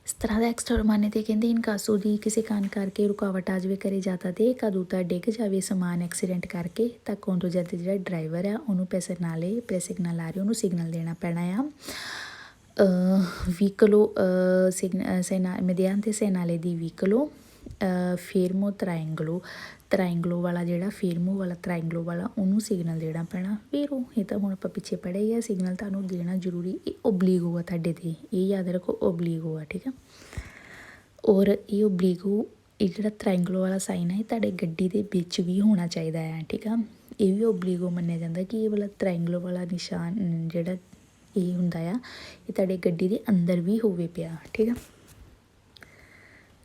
strada extracomunale ਤੇ ਕਹਿੰਦੇ ਇਨ ਕਾਸੋ ਦੀ ਕਿਸੇ ਕਾਰਨ ਕਰਕੇ ਰੁਕਾਵਟ ਆ ਜਾਵੇ carreggiata ਤੇ ਕਾਦੂਤਾ ਡਿੱਗ ਜਾਵੇ ਸਮਾਨ ਐਕਸੀਡੈਂਟ ਕਰਕੇ ਤਾਂ conducente ਜਿਹੜਾ ਡਰਾਈਵਰ ਆ ਉਹਨੂੰ presegnalare ਉਹਨੂੰ ਸਿਗਨਲ ਦੇਣਾ ਪੈਣਾ ਆ veicolo mediante segnale di veicolo fermo triangolo ਵਾਲਾ ਜਿਹੜਾ ਫੇਰਮੋ ਵਾਲਾ ਟ੍ਰਾਇੰਗਲੋ ਵਾਲਾ ਉਹਨੂੰ ਸਿਗਨਲ ਦੇਣਾ ਪੈਣਾ ਫਿਰ ਇਹ ਤਾਂ ਹੁਣ ਆਪਾਂ ਪਿੱਛੇ ਪੜ੍ਹਿਆ ਹੀ ਆ ਸਿਗਨਲ ਤੁਹਾਨੂੰ ਦੇਣਾ ਜ਼ਰੂਰੀ ਇਹ ਓਬਲੀਗੋ ਆ ਤੁਹਾਡੇ 'ਤੇ ਇਹ ਯਾਦ ਰੱਖੋ ਓਬਲੀਗੋ ਆ ਠੀਕ ਆ ਔਰ ਇਹ ਓਬਲੀਗੋ ਇਹ ਜਿਹੜਾ ਟ੍ਰਾਇੰਗਲੋ ਵਾਲਾ ਸਾਈਨ ਹੈ ਇਹ ਤੁਹਾਡੇ ਗੱਡੀ ਦੇ ਵਿੱਚ ਵੀ ਹੋਣਾ ਚਾਹੀਦਾ ਹੈ ਠੀਕ ਆ ਇਹ ਵੀ ਓਬਲੀਗੋ ਮੰਨਿਆ ਜਾਂਦਾ ਕਿ ਇਹ ਵਾਲਾ ਟ੍ਰਾਇੰਗਲੋ ਵਾਲਾ ਨਿਸ਼ਾਨ ਜਿਹੜਾ ਇਹ ਹੁੰਦਾ ਆ ਇਹ ਤੁਹਾਡੇ ਗੱਡੀ ਦੇ ਅੰਦਰ ਵੀ ਹੋਵੇ ਪਿਆ, ਠੀਕ ਆ।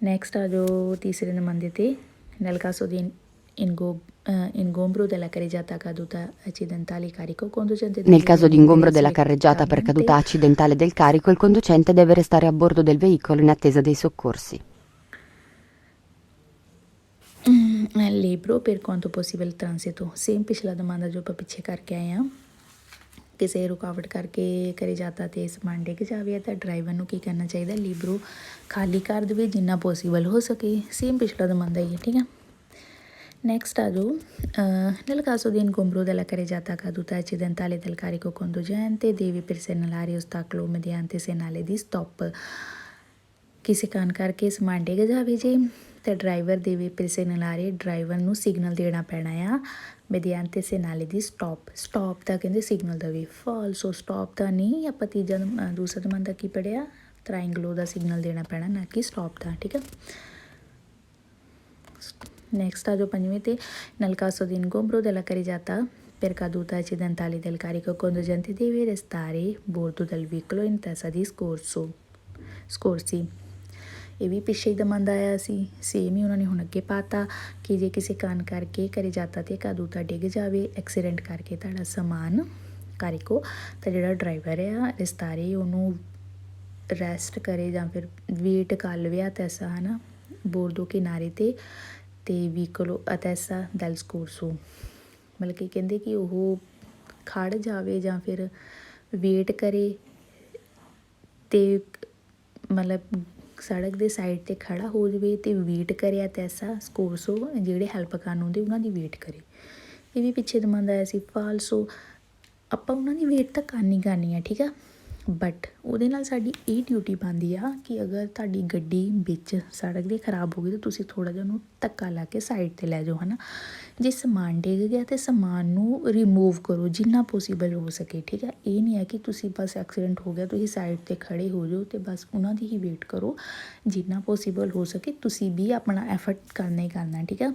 ਨੈਕਸਟ ਆ ਜੋ ਤੀਸਰੇ ਨੰਬਰ 'ਤੇ nel caso di ingombro della carreggiata caduta accidentale carico conducente Nel caso di ingombro della carreggiata per caduta accidentale del carico, il conducente deve restare a bordo del veicolo in attesa dei soccorsi. Libero per quanto possibile il transito। Same पिछला domanda जो ਆਪਾਂ ਪਿੱਛੇ ਕਰਕੇ ਆਏ ਆ, ਕਿਸੇ ਰੁਕਾਵਟ ਕਰਕੇ carreggiata ਤੇ ਸਮਾਨ ਡਿੱਗ ਜਾਵੇ ਤਾਂ ਡਰਾਈਵਰ ਨੂੰ ਕੀ ਕਰਨਾ ਚਾਹੀਦਾ, ਲਿਬਰੋ ਖਾਲੀ ਕਰ ਦੇਵੇ ਜਿੰਨਾ ਪੋਸੀਬਲ ਹੋ ਸਕੇ। ਸੇਮ ਪਿਛਲਾ domanda ਹੀ ਹੈ, ਠੀਕ ਹੈ। Next a giù, nel caso di ingombro della carreggiata caduta accidentale del carico conducente devi segnalare ostacolo mediante segnale di stop। ਕਿਸੇ ਕਾਰਨ ਕਰਕੇ ਸਮਾਨ ਡਿੱਗ ਜਾਵੇ ਜੇ ਤਾਂ ਡਰਾਈਵਰ ਦੇਵੇ segnalare, ਡਰਾਈਵਰ ਨੂੰ ਸਿਗਨਲ ਦੇਣਾ ਪੈਣਾ ਆ mediante segnale di stop। Stop ਦਾ ਕਹਿੰਦੇ ਸਿਗਨਲ ਦੇਵੇ, ਫਾਲਸੋ ਸਟਾਪ ਦਾ ਨਹੀਂ। ਆਪਾਂ ਦੂਸਰਾ domanda ਕੀ ਪੜ੍ਹਿਆ, ਟ੍ਰਾਇੰਗਲੋ ਦਾ ਸਿਗਨਲ ਦੇਣਾ ਪੈਣਾ, ਨਾ ਕਿ ਸਟਾਪ ਦਾ, ਠੀਕ ਹੈ। Next a giù ਪੰਜਵੇਂ 'ਤੇ nel caso di ingombro della carreggiata per caduta accidentale del carico conducente deve restare bordo del veicolo in testa di scorsi। ਇਹ ਵੀ ਪਿੱਛੇ ਹੀ domanda ਆਇਆ ਸੀ, ਸੇਮ ਹੀ ਉਹਨਾਂ ਨੇ ਹੁਣ ਅੱਗੇ ਪਾਤਾ ਕਿ ਜੇ ਕਿਸੇ ਕਾਰਨ ਕਰਕੇ carreggiata ਤੇ caduta ਡਿੱਗ ਜਾਵੇ, ਐਕਸੀਡੈਂਟ ਕਰਕੇ ਤੁਹਾਡਾ ਸਮਾਨ ਕਾਰਿਕੋ, ਤਾਂ ਜਿਹੜਾ ਡਰਾਈਵਰ ਆ ਰੈਸਟਾਰੇ ਉਹਨੂੰ ਰੈਸਟ ਕਰੇ ਜਾਂ ਫਿਰ ਵੇਟ ਕਰ ਲਵੇ ਤੈਸਾ, ਹੈ ਨਾ, ਬੋਰਡੋ ਕਿਨਾਰੇ 'ਤੇ ਵੀਕਲੋ ਅਤੈਸਾ ਦੈਲ ਸਕੋਰਸੋ, ਮਤਲਬ ਕਿ ਕਹਿੰਦੇ ਕਿ ਉਹ ਖੜ੍ਹ ਜਾਵੇ ਜਾਂ ਫਿਰ ਵੇਟ ਕਰੇ ਅਤੇ ਮਤਲਬ ਸੜਕ ਦੇ ਸਾਈਡ 'ਤੇ ਖੜ੍ਹਾ ਹੋ ਜਾਵੇ ਅਤੇ ਵੇਟ ਕਰੇ ਅਤੈਸਾ ਸਕੋਰਸੋ, ਜਿਹੜੇ ਹੈਲਪ ਕਰਨ ਆਉਂਦੇ ਉਹਨਾਂ ਦੀ ਵੇਟ ਕਰੇ। ਇਹ ਵੀ ਪਿੱਛੇ domanda ਆਇਆ ਸੀ ਫਾਲਸੋ। ਆਪਾਂ ਉਹਨਾਂ ਦੀ ਵੇਟ ਤਾਂ ਕਰਨੀ ਆ, ਠੀਕ ਆ, ਬਟ ਉਹਦੇ ਨਾਲ ਸਾਡੀ ਇਹ ਡਿਊਟੀ ਬਣਦੀ ਆ ਕਿ ਅਗਰ ਤੁਹਾਡੀ ਗੱਡੀ ਵਿੱਚ ਸੜਕ ਦੇ ਖਰਾਬ ਹੋ ਗਈ ਤਾਂ ਤੁਸੀਂ ਥੋੜ੍ਹਾ ਜਿਹਾ ਉਹਨੂੰ ਧੱਕਾ ਲਾ ਕੇ ਸਾਈਡ 'ਤੇ ਲੈ ਜਾਓ, ਹੈ ਨਾ। ਜੇ ਸਮਾਨ ਡਿੱਗ ਗਿਆ ਤਾਂ ਸਮਾਨ ਨੂੰ ਰਿਮੂਵ ਕਰੋ ਜਿੰਨਾ ਪੋਸੀਬਲ ਹੋ ਸਕੇ, ਠੀਕ ਹੈ। ਇਹ ਨਹੀਂ ਹੈ ਕਿ ਤੁਸੀਂ ਬਸ ਐਕਸੀਡੈਂਟ ਹੋ ਗਿਆ ਤੁਸੀਂ ਸਾਈਡ 'ਤੇ ਖੜ੍ਹੇ ਹੋ ਜਾਓ ਅਤੇ ਬਸ ਉਹਨਾਂ ਦੀ ਹੀ ਵੇਟ ਕਰੋ, ਜਿੰਨਾ ਪੋਸੀਬਲ ਹੋ ਸਕੇ ਤੁਸੀਂ ਵੀ ਆਪਣਾ ਐਫਰਟ ਕਰਨਾ ਹੀ ਕਰਨਾ, ਠੀਕ ਆ।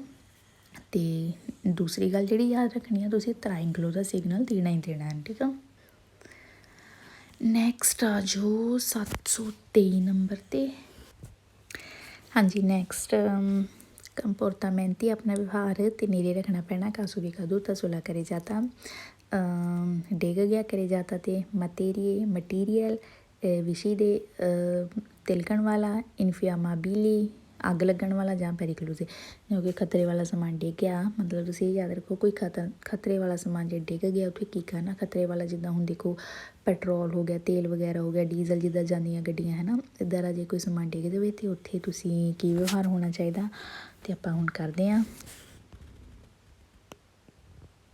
ਅਤੇ ਦੂਸਰੀ ਗੱਲ ਜਿਹੜੀ ਯਾਦ ਰੱਖਣੀ ਆ, ਤੁਸੀਂ ਟ੍ਰਾਇੰਗਲੋ ਦਾ ਸਿਗਨਲ ਦੇਣਾ ਹੀ ਦੇਣਾ, ਠੀਕ ਆ। ਨੈਕਸਟ ਆ ਜੋ 723 ਨੰਬਰ 'ਤੇ, ਹਾਂਜੀ। ਨੈਕਸਟ ਕੰਪੋਰਟਾਮੈਂਟੀ, ਆਪਣਾ ਵਿਵਹਾਰ ਤੇ ਨੇੜੇ ਰੱਖਣਾ ਪੈਣਾ। ਕਾਸੂ ਵੀ caduta sulla carreggiata, ਡਿੱਗ ਗਿਆ carreggiata ਤੇ ਮਟੀਰੀਅਲ ਵਿਸ਼ੀਦੇ ਤਿਲਕਣ ਵਾਲਾ, infiammabili ਅੱਗ ਲੱਗਣ ਵਾਲਾ ਜਾਂ ਪੈਰੀਕਲੋਜ਼, ਜੋ ਕਿ ਖਤਰੇ ਵਾਲਾ ਸਮਾਨ ਡਿੱਗ ਗਿਆ। ਮਤਲਬ ਤੁਸੀਂ ਇਹ ਯਾਦ ਰੱਖੋ ਕੋਈ ਖਤਰੇ ਵਾਲਾ ਸਮਾਨ ਜੇ ਡਿੱਗ ਗਿਆ ਉੱਥੇ ਕੀ ਕਰਨਾ। ਖਤਰੇ ਵਾਲਾ ਜਿੱਦਾਂ ਹੁਣ ਦੇਖੋ ਪੈਟਰੋਲ ਹੋ ਗਿਆ, ਤੇਲ ਵਗੈਰਾ ਹੋ ਗਿਆ, ਡੀਜ਼ਲ ਜਿੱਦਾਂ ਜਾਂਦੀਆਂ ਗੱਡੀਆਂ, ਹੈ ਨਾ, ਇੱਦਾਂ ਦਾ ਜੇ ਕੋਈ ਸਮਾਨ ਡਿੱਗ ਜਾਵੇ ਅਤੇ ਉੱਥੇ ਤੁਸੀਂ ਕੀ ਵਿਵਹਾਰ ਹੋਣਾ ਚਾਹੀਦਾ, ਅਤੇ ਆਪਾਂ ਹੁਣ ਕਰਦੇ ਹਾਂ।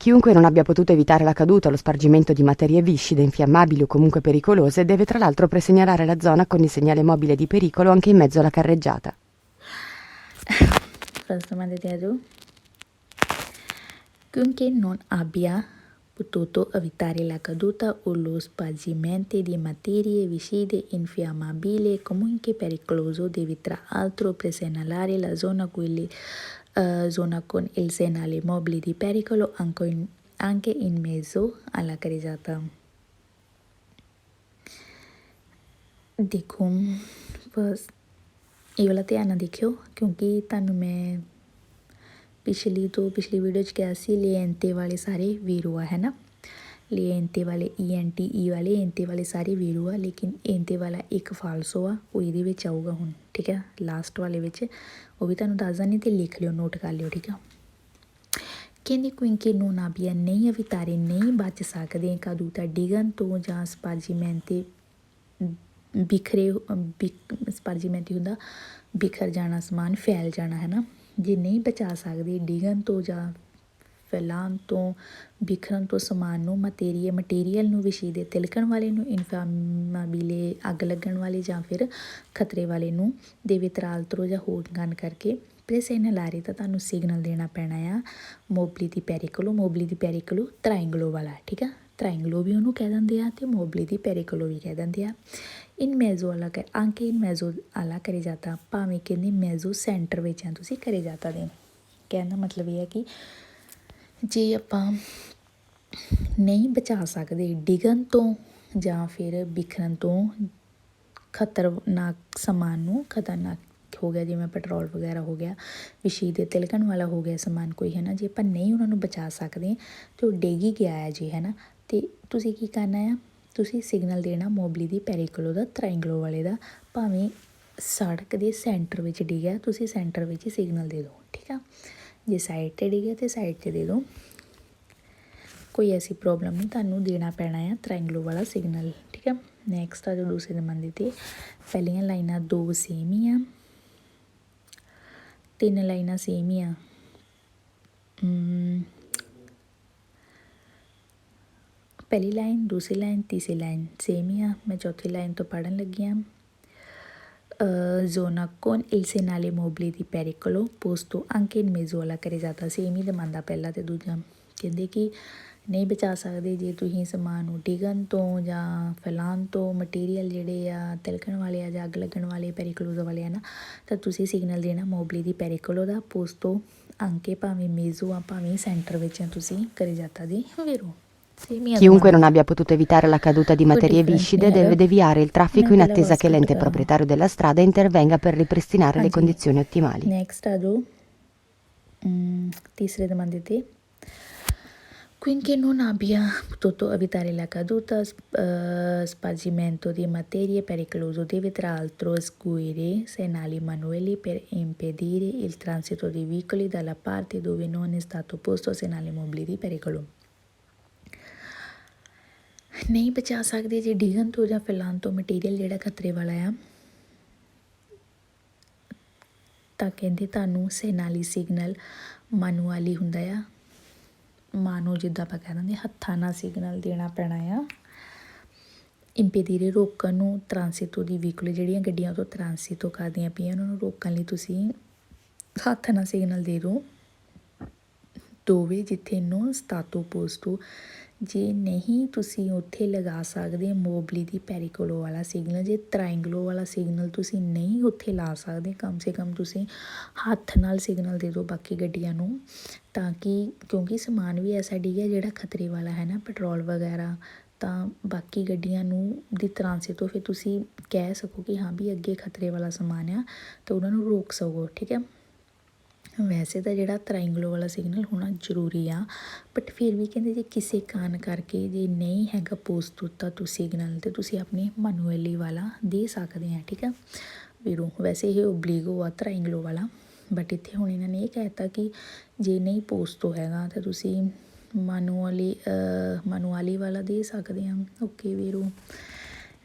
Chiunque non abbia potuto evitare la caduta o lo spargimento di materie viscide, infiammabili o comunque pericolose deve tra l'altro presegnalare la zona con il segnale mobile di pericolo anche in mezzo alla carreggiata. First domanda di Adu. Chiunque non abbia potuto evitare la caduta o lo spargimento di materie viscide, infiammabili e comunque pericoloso deve tra l'altro presegnalare la zona con il segnale mobile di pericolo anche in mezzo alla carreggiata। ਦੇਖੋ ਬਸ ਇਹ ਵਾਲਾ ਧਿਆਨ ਨਾਲ ਦੇਖਿਓ ਕਿਉਂਕਿ ਤੁਹਾਨੂੰ ਮੈਂ ਪਿਛਲੀ ਵੀਡੀਓ 'ਚ ਕਿਹਾ ਸੀ ਲੀਐਂਤੇ ਵਾਲੇ ਸਾਰੇ ਵੀਰੋ ਆ, ਹੈ ਨਾ। ਲੀਐਂਤੇ ਵਾਲੇ ENTE ਵਾਲੇ ਏਂਤੇ ਵਾਲੇ ਸਾਰੇ ਵੀਰੋ ਆ, ਲੇਕਿਨ ਏਂਤੇ ਵਾਲਾ ਇੱਕ ਫਾਲਸੋ ਆ, ਉਹ ਇਹਦੇ ਵਿੱਚ ਆਊਗਾ ਹੁਣ, ਠੀਕ ਹੈ, ਲਾਸਟ ਵਾਲੇ ਵਿੱਚ। ਉਹ ਵੀ ਤੁਹਾਨੂੰ ਦੱਸਦਾ ਨਹੀਂ ਅਤੇ ਲਿਖ ਲਿਓ, ਨੋਟ ਕਰ ਲਿਓ, ਠੀਕ ਆ। ਕਹਿੰਦੇ ਕਿਉਂਕਿ non abbia ਨਹੀਂ evitare ਨਹੀਂ ਬਚ ਸਕਦੇ caduta ਡਿੱਗਣ ਤੋਂ ਜਾਂ spargimento spargimento ਹੁੰਦਾ ਬਿਖਰ ਜਾਣਾ, ਸਮਾਨ ਫੈਲ ਜਾਣਾ, ਹੈ ਨਾ। ਜੇ ਨਹੀਂ ਬਚਾ ਸਕਦੇ ਡਿੱਗਣ ਤੋਂ ਜਾਂ ਫੈਲਾਉਣ ਤੋਂ, ਬਿਖਰਨ ਤੋਂ ਸਮਾਨ ਨੂੰ, ਮਟੀਰੀਅਲ ਨੂੰ, ਵਿਸ਼ੀਦੇ ਤਿਲਕਣ ਵਾਲੇ ਨੂੰ, ਇਨਫਾਮੇਬਲੇ ਅੱਗ ਲੱਗਣ ਵਾਲੇ ਜਾਂ ਫਿਰ ਖਤਰੇ ਵਾਲੇ ਨੂੰ, ਦੇਵੇ ਤਰਾਲਤਰੋ ਜਾਂ ਹੋਰ ਗਨ ਕਰਕੇ presegnalare ਤਾਂ ਤੁਹਾਨੂੰ ਸਿਗਨਲ ਦੇਣਾ ਪੈਣਾ ਆ। ਮੋਬਲੀ ਦੀ ਪੈਰੀਕਲੋ ਟ੍ਰਾਇੰਗਲੋ ਵਾਲਾ, ਠੀਕ ਆ। ਟ੍ਰਾਇੰਗਲੋ ਵੀ ਉਹਨੂੰ ਕਹਿ ਦਿੰਦੇ ਆ ਅਤੇ ਮੋਬਲੀ ਦੀ ਪੈਰੀਕਲੋ ਵੀ ਕਹਿ ਦਿੰਦੇ ਆ। ਇਨ ਮੈਜ਼ੋ ਵਾਲਾ ਅੰਕੇ ਇਨ ਮੈਜ਼ੋ ਵਾਲਾ carreggiata, ਭਾਵੇਂ ਕਹਿੰਦੇ ਮੈਜ਼ੋ ਸੈਂਟਰ ਵਿੱਚ ਆ ਤੁਸੀਂ carreggiata ਦੇ। ਕਹਿਣ ਦਾ ਮਤਲਬ ਇਹ ਹੈ ਕਿ ਜੇ ਆਪਾਂ ਨਹੀਂ ਬਚਾ ਸਕਦੇ ਡਿੱਗਣ ਤੋਂ ਜਾਂ ਫਿਰ ਬਿਖਰਨ ਤੋਂ ਖਤਰਨਾਕ ਸਮਾਨ ਨੂੰ ਖਤਰਨਾਕ ਹੋ ਗਿਆ, ਜਿਵੇਂ ਪੈਟਰੋਲ ਵਗੈਰਾ ਹੋ ਗਿਆ, ਵਿਸ਼ੀ ਦੇ ਤਿਲਕਣ ਵਾਲਾ ਹੋ ਗਿਆ ਸਮਾਨ ਕੋਈ, ਹੈ ਨਾ। ਜੇ ਆਪਾਂ ਨਹੀਂ ਉਹਨਾਂ ਨੂੰ ਬਚਾ ਸਕਦੇ ਤੇ ਉਹ ਡਿੱਗ ਹੀ ਗਿਆ ਹੈ ਜੀ, ਹੈ ਨਾ। ਤੇ ਤੁਸੀਂ ਕੀ ਕਰਨਾ ਆ, ਤੁਸੀਂ ਸਿਗਨਲ ਦੇਣਾ ਮੋਬਲੀ ਦੀ ਪੈਰੀਕਲੋ ਦਾ, ਤ੍ਰਾਇੰਗਲੋ ਵਾਲੇ ਦਾ। ਭਾਵੇਂ ਸੜਕ ਦੇ ਸੈਂਟਰ ਵਿੱਚ ਡਿੱਗਿਆ, ਤੁਸੀਂ ਸੈਂਟਰ ਵਿੱਚ ਹੀ ਸਿਗਨਲ ਦੇ ਦਿਓ, ਠੀਕ ਆ। ਜੇ ਸਾਈਡ 'ਤੇ ਡਿੱਗਿਆ ਤਾਂ ਸਾਈਡ 'ਤੇ ਦੇ ਦਿਓ, ਕੋਈ ਐਸੀ ਪ੍ਰੋਬਲਮ ਨਹੀਂ, ਤੁਹਾਨੂੰ ਦੇਣਾ ਪੈਣਾ ਆ ਤ੍ਰਾਇੰਗਲੋ ਵਾਲਾ ਸਿਗਨਲ, ਠੀਕ ਆ। ਨੈਕਸਟ ਆ ਜੋ ਦੂਸਰੇ ਨੰਬਰ 'ਤੇ ਪਹਿਲੀਆਂ ਲਾਈਨਾਂ 2 ਸੇਮ ਹੀ ਆ, 3 ਲਾਈਨਾਂ ਸੇਮ ਹੀ ਆ, ਪਹਿਲੀ ਲਾਈਨ, ਦੂਸਰੀ ਲਾਈਨ, ਤੀਸਰੀ ਲਾਈਨ ਸੇਮ ਹੀ ਆ। ਮੈਂ ਚੌਥੀ ਲਾਈਨ ਤੋਂ ਪੜ੍ਹਨ ਲੱਗੀ ਹਾਂ। zona con il segnale mobile di pericolo posto anche in mezzo alla carreggiata, same ਹੀ ਦਮਾਂਦਾ ਪਹਿਲਾ ਤੇ ਦੂਜਾ। ਕਹਿੰਦੇ ਕਿ ਨਹੀਂ ਬਚਾ ਸਕਦੇ ਜੇ ਤੁਸੀਂ ਸਮਾਨ ਨੂੰ ਡਿੱਗਣ ਤੋਂ ਜਾਂ ਫੈਲਾਉਣ ਤੋਂ, ਮਟੀਰੀਅਲ ਜਿਹੜੇ ਆ ਤਿਲਕਣ ਵਾਲੇ ਆ ਜਾਂ ਅੱਗ ਲੱਗਣ ਵਾਲੇ ਪੈਰੀਕਲੋਜ਼ ਵਾਲੇ ਆ ਨਾ, ਤਾਂ ਤੁਸੀਂ ਸਿਗਨਲ ਦੇਣਾ ਮੋਬਲੀ ਦੀ ਪੈਰੀਕਲੋ ਦਾ, ਪੋਸਟੋ ਅੰਕੇ ਭਾਵੇਂ ਮੇਜ਼ੋ ਆ ਭਾਵੇਂ ਸੈਂਟਰ ਵਿੱਚ ਆ, ਤੁਸੀਂ carreggiata di Vero. Chiunque non abbia potuto evitare la caduta di materie viscide deve deviare il traffico in attesa che l'ente proprietario della strada intervenga per ripristinare le condizioni ottimali. Next a jo तीसरे domande te. Quindi non abbia potuto evitare la caduta, spargimento di materie pericolose, deve tra l'altro eseguire segnali manuali per impedire il transito di veicoli dalla parte dove non è stato posto segnale mobile di pericolo. ਨਹੀਂ ਬਚਾ ਸਕਦੇ ਜੇ ਡਿੱਗਣ ਤੋਂ ਜਾਂ ਫੈਲਾਉਣ ਤੋਂ material ਜਿਹੜਾ ਖਤਰੇ ਵਾਲਾ ਆ, ਤਾਂ ਕਹਿੰਦੇ ਤੁਹਾਨੂੰ ਸੈਨਾਲੀ ਸਿਗਨਲ ਮਾਨੂਅਲੀ ਹੁੰਦਾ ਆ, ਮਾਨੋ ਜਿੱਦਾਂ ਆਪਾਂ ਕਹਿ ਦਿੰਦੇ ਹੱਥਾਂ ਨਾਲ ਸਿਗਨਲ ਦੇਣਾ ਪੈਣਾ ਆ। ਇੰਪੀਡੀਰੇ ਰੋਕਣ ਨੂੰ, ਟ੍ਰਾਂਸਿਟੋ ਦੀ ਵਹੀਕਲ ਜਿਹੜੀਆਂ ਗੱਡੀਆਂ ਤੋਂ ਟ੍ਰਾਂਸਿਟੋ ਕਰਦੀਆਂ ਪਈਆਂ ਉਹਨਾਂ ਨੂੰ ਰੋਕਣ ਲਈ ਤੁਸੀਂ ਹੱਥ ਨਾਲ ਸਿਗਨਲ ਦੇ ਦਿਓ। ਦੋਵੇਂ ਜਿੱਥੇ ਨੋ ਸਟਾਤੋ ਪੋਸਟੋ, ਜੇ ਨਹੀਂ ਤੁਸੀਂ ਉੱਥੇ ਲਗਾ ਸਕਦੇ ਮੋਬਲੀ ਦੀ ਪੈਰੀਕਲੋ ਵਾਲਾ ਸਿਗਨਲ, ਜੇ ਤ੍ਰਾਇੰਗਲੋ ਵਾਲਾ ਸਿਗਨਲ ਤੁਸੀਂ ਨਹੀਂ ਉੱਥੇ ਲਾ ਸਕਦੇ, ਕਮ ਸੇ ਕਮ ਤੁਸੀਂ ਹੱਥ ਨਾਲ ਸਿਗਨਲ ਦੇ ਦਿਓ ਬਾਕੀ ਗੱਡੀਆਂ ਨੂੰ, ਤਾਂ ਕਿ ਕਿਉਂਕਿ ਸਮਾਨ ਵੀ ਐਸਾ ਡਿੱਗਿਆ ਜਿਹੜਾ ਖਤਰੇ ਵਾਲਾ ਹੈ ਨਾ, ਪੈਟਰੋਲ ਵਗੈਰਾ, ਤਾਂ ਬਾਕੀ ਗੱਡੀਆਂ ਨੂੰ ਦੀ ਟ੍ਰਾਂਸਿਟ ਤੋਂ ਫਿਰ ਤੁਸੀਂ ਕਹਿ ਸਕੋ ਕਿ ਹਾਂ ਵੀ ਅੱਗੇ ਖਤਰੇ ਵਾਲਾ ਸਮਾਨ ਆ, ਤਾਂ ਉਹਨਾਂ ਨੂੰ ਰੋਕ ਸਕੋ, ਠੀਕ ਹੈ। ਵੈਸੇ ਤਾਂ ਜਿਹੜਾ ਤ੍ਰਾਇੰਗਲੋ ਵਾਲਾ ਸਿਗਨਲ ਹੋਣਾ ਜ਼ਰੂਰੀ ਆ, ਬਟ ਫਿਰ ਵੀ ਕਹਿੰਦੇ ਜੇ ਕਿਸੇ ਕਾਰਨ ਕਰਕੇ ਜੇ ਨਹੀਂ ਹੈਗਾ ਪੋਸਟ ਤਾਂ ਤੁਸੀਂ ਸਿਗਨਲ ਤੇ ਤੁਸੀਂ ਆਪਣੇ ਮੈਨੂਅਲੀ ਵਾਲਾ ਦੇ ਸਕਦੇ ਆ, ਠੀਕ ਆ ਵੀਰੋ। ਵੈਸੇ ਇਹ ਓਬਲੀਗੋ ਆ ਤ੍ਰਾਇੰਗਲੋ ਵਾਲਾ, ਬਟ ਇੱਥੇ ਹੁਣ ਇਹਨਾਂ ਨੇ ਇਹ ਕਹਿ ਦਿੱਤਾ ਕਿ ਜੇ ਨਹੀਂ ਪੋਸਟ ਹੈਗਾ ਤਾਂ ਤੁਸੀਂ ਮੈਨੂਅਲੀ ਵਾਲਾ ਦੇ ਸਕਦੇ ਆ। ਓਕੇ ਵੀਰੋ,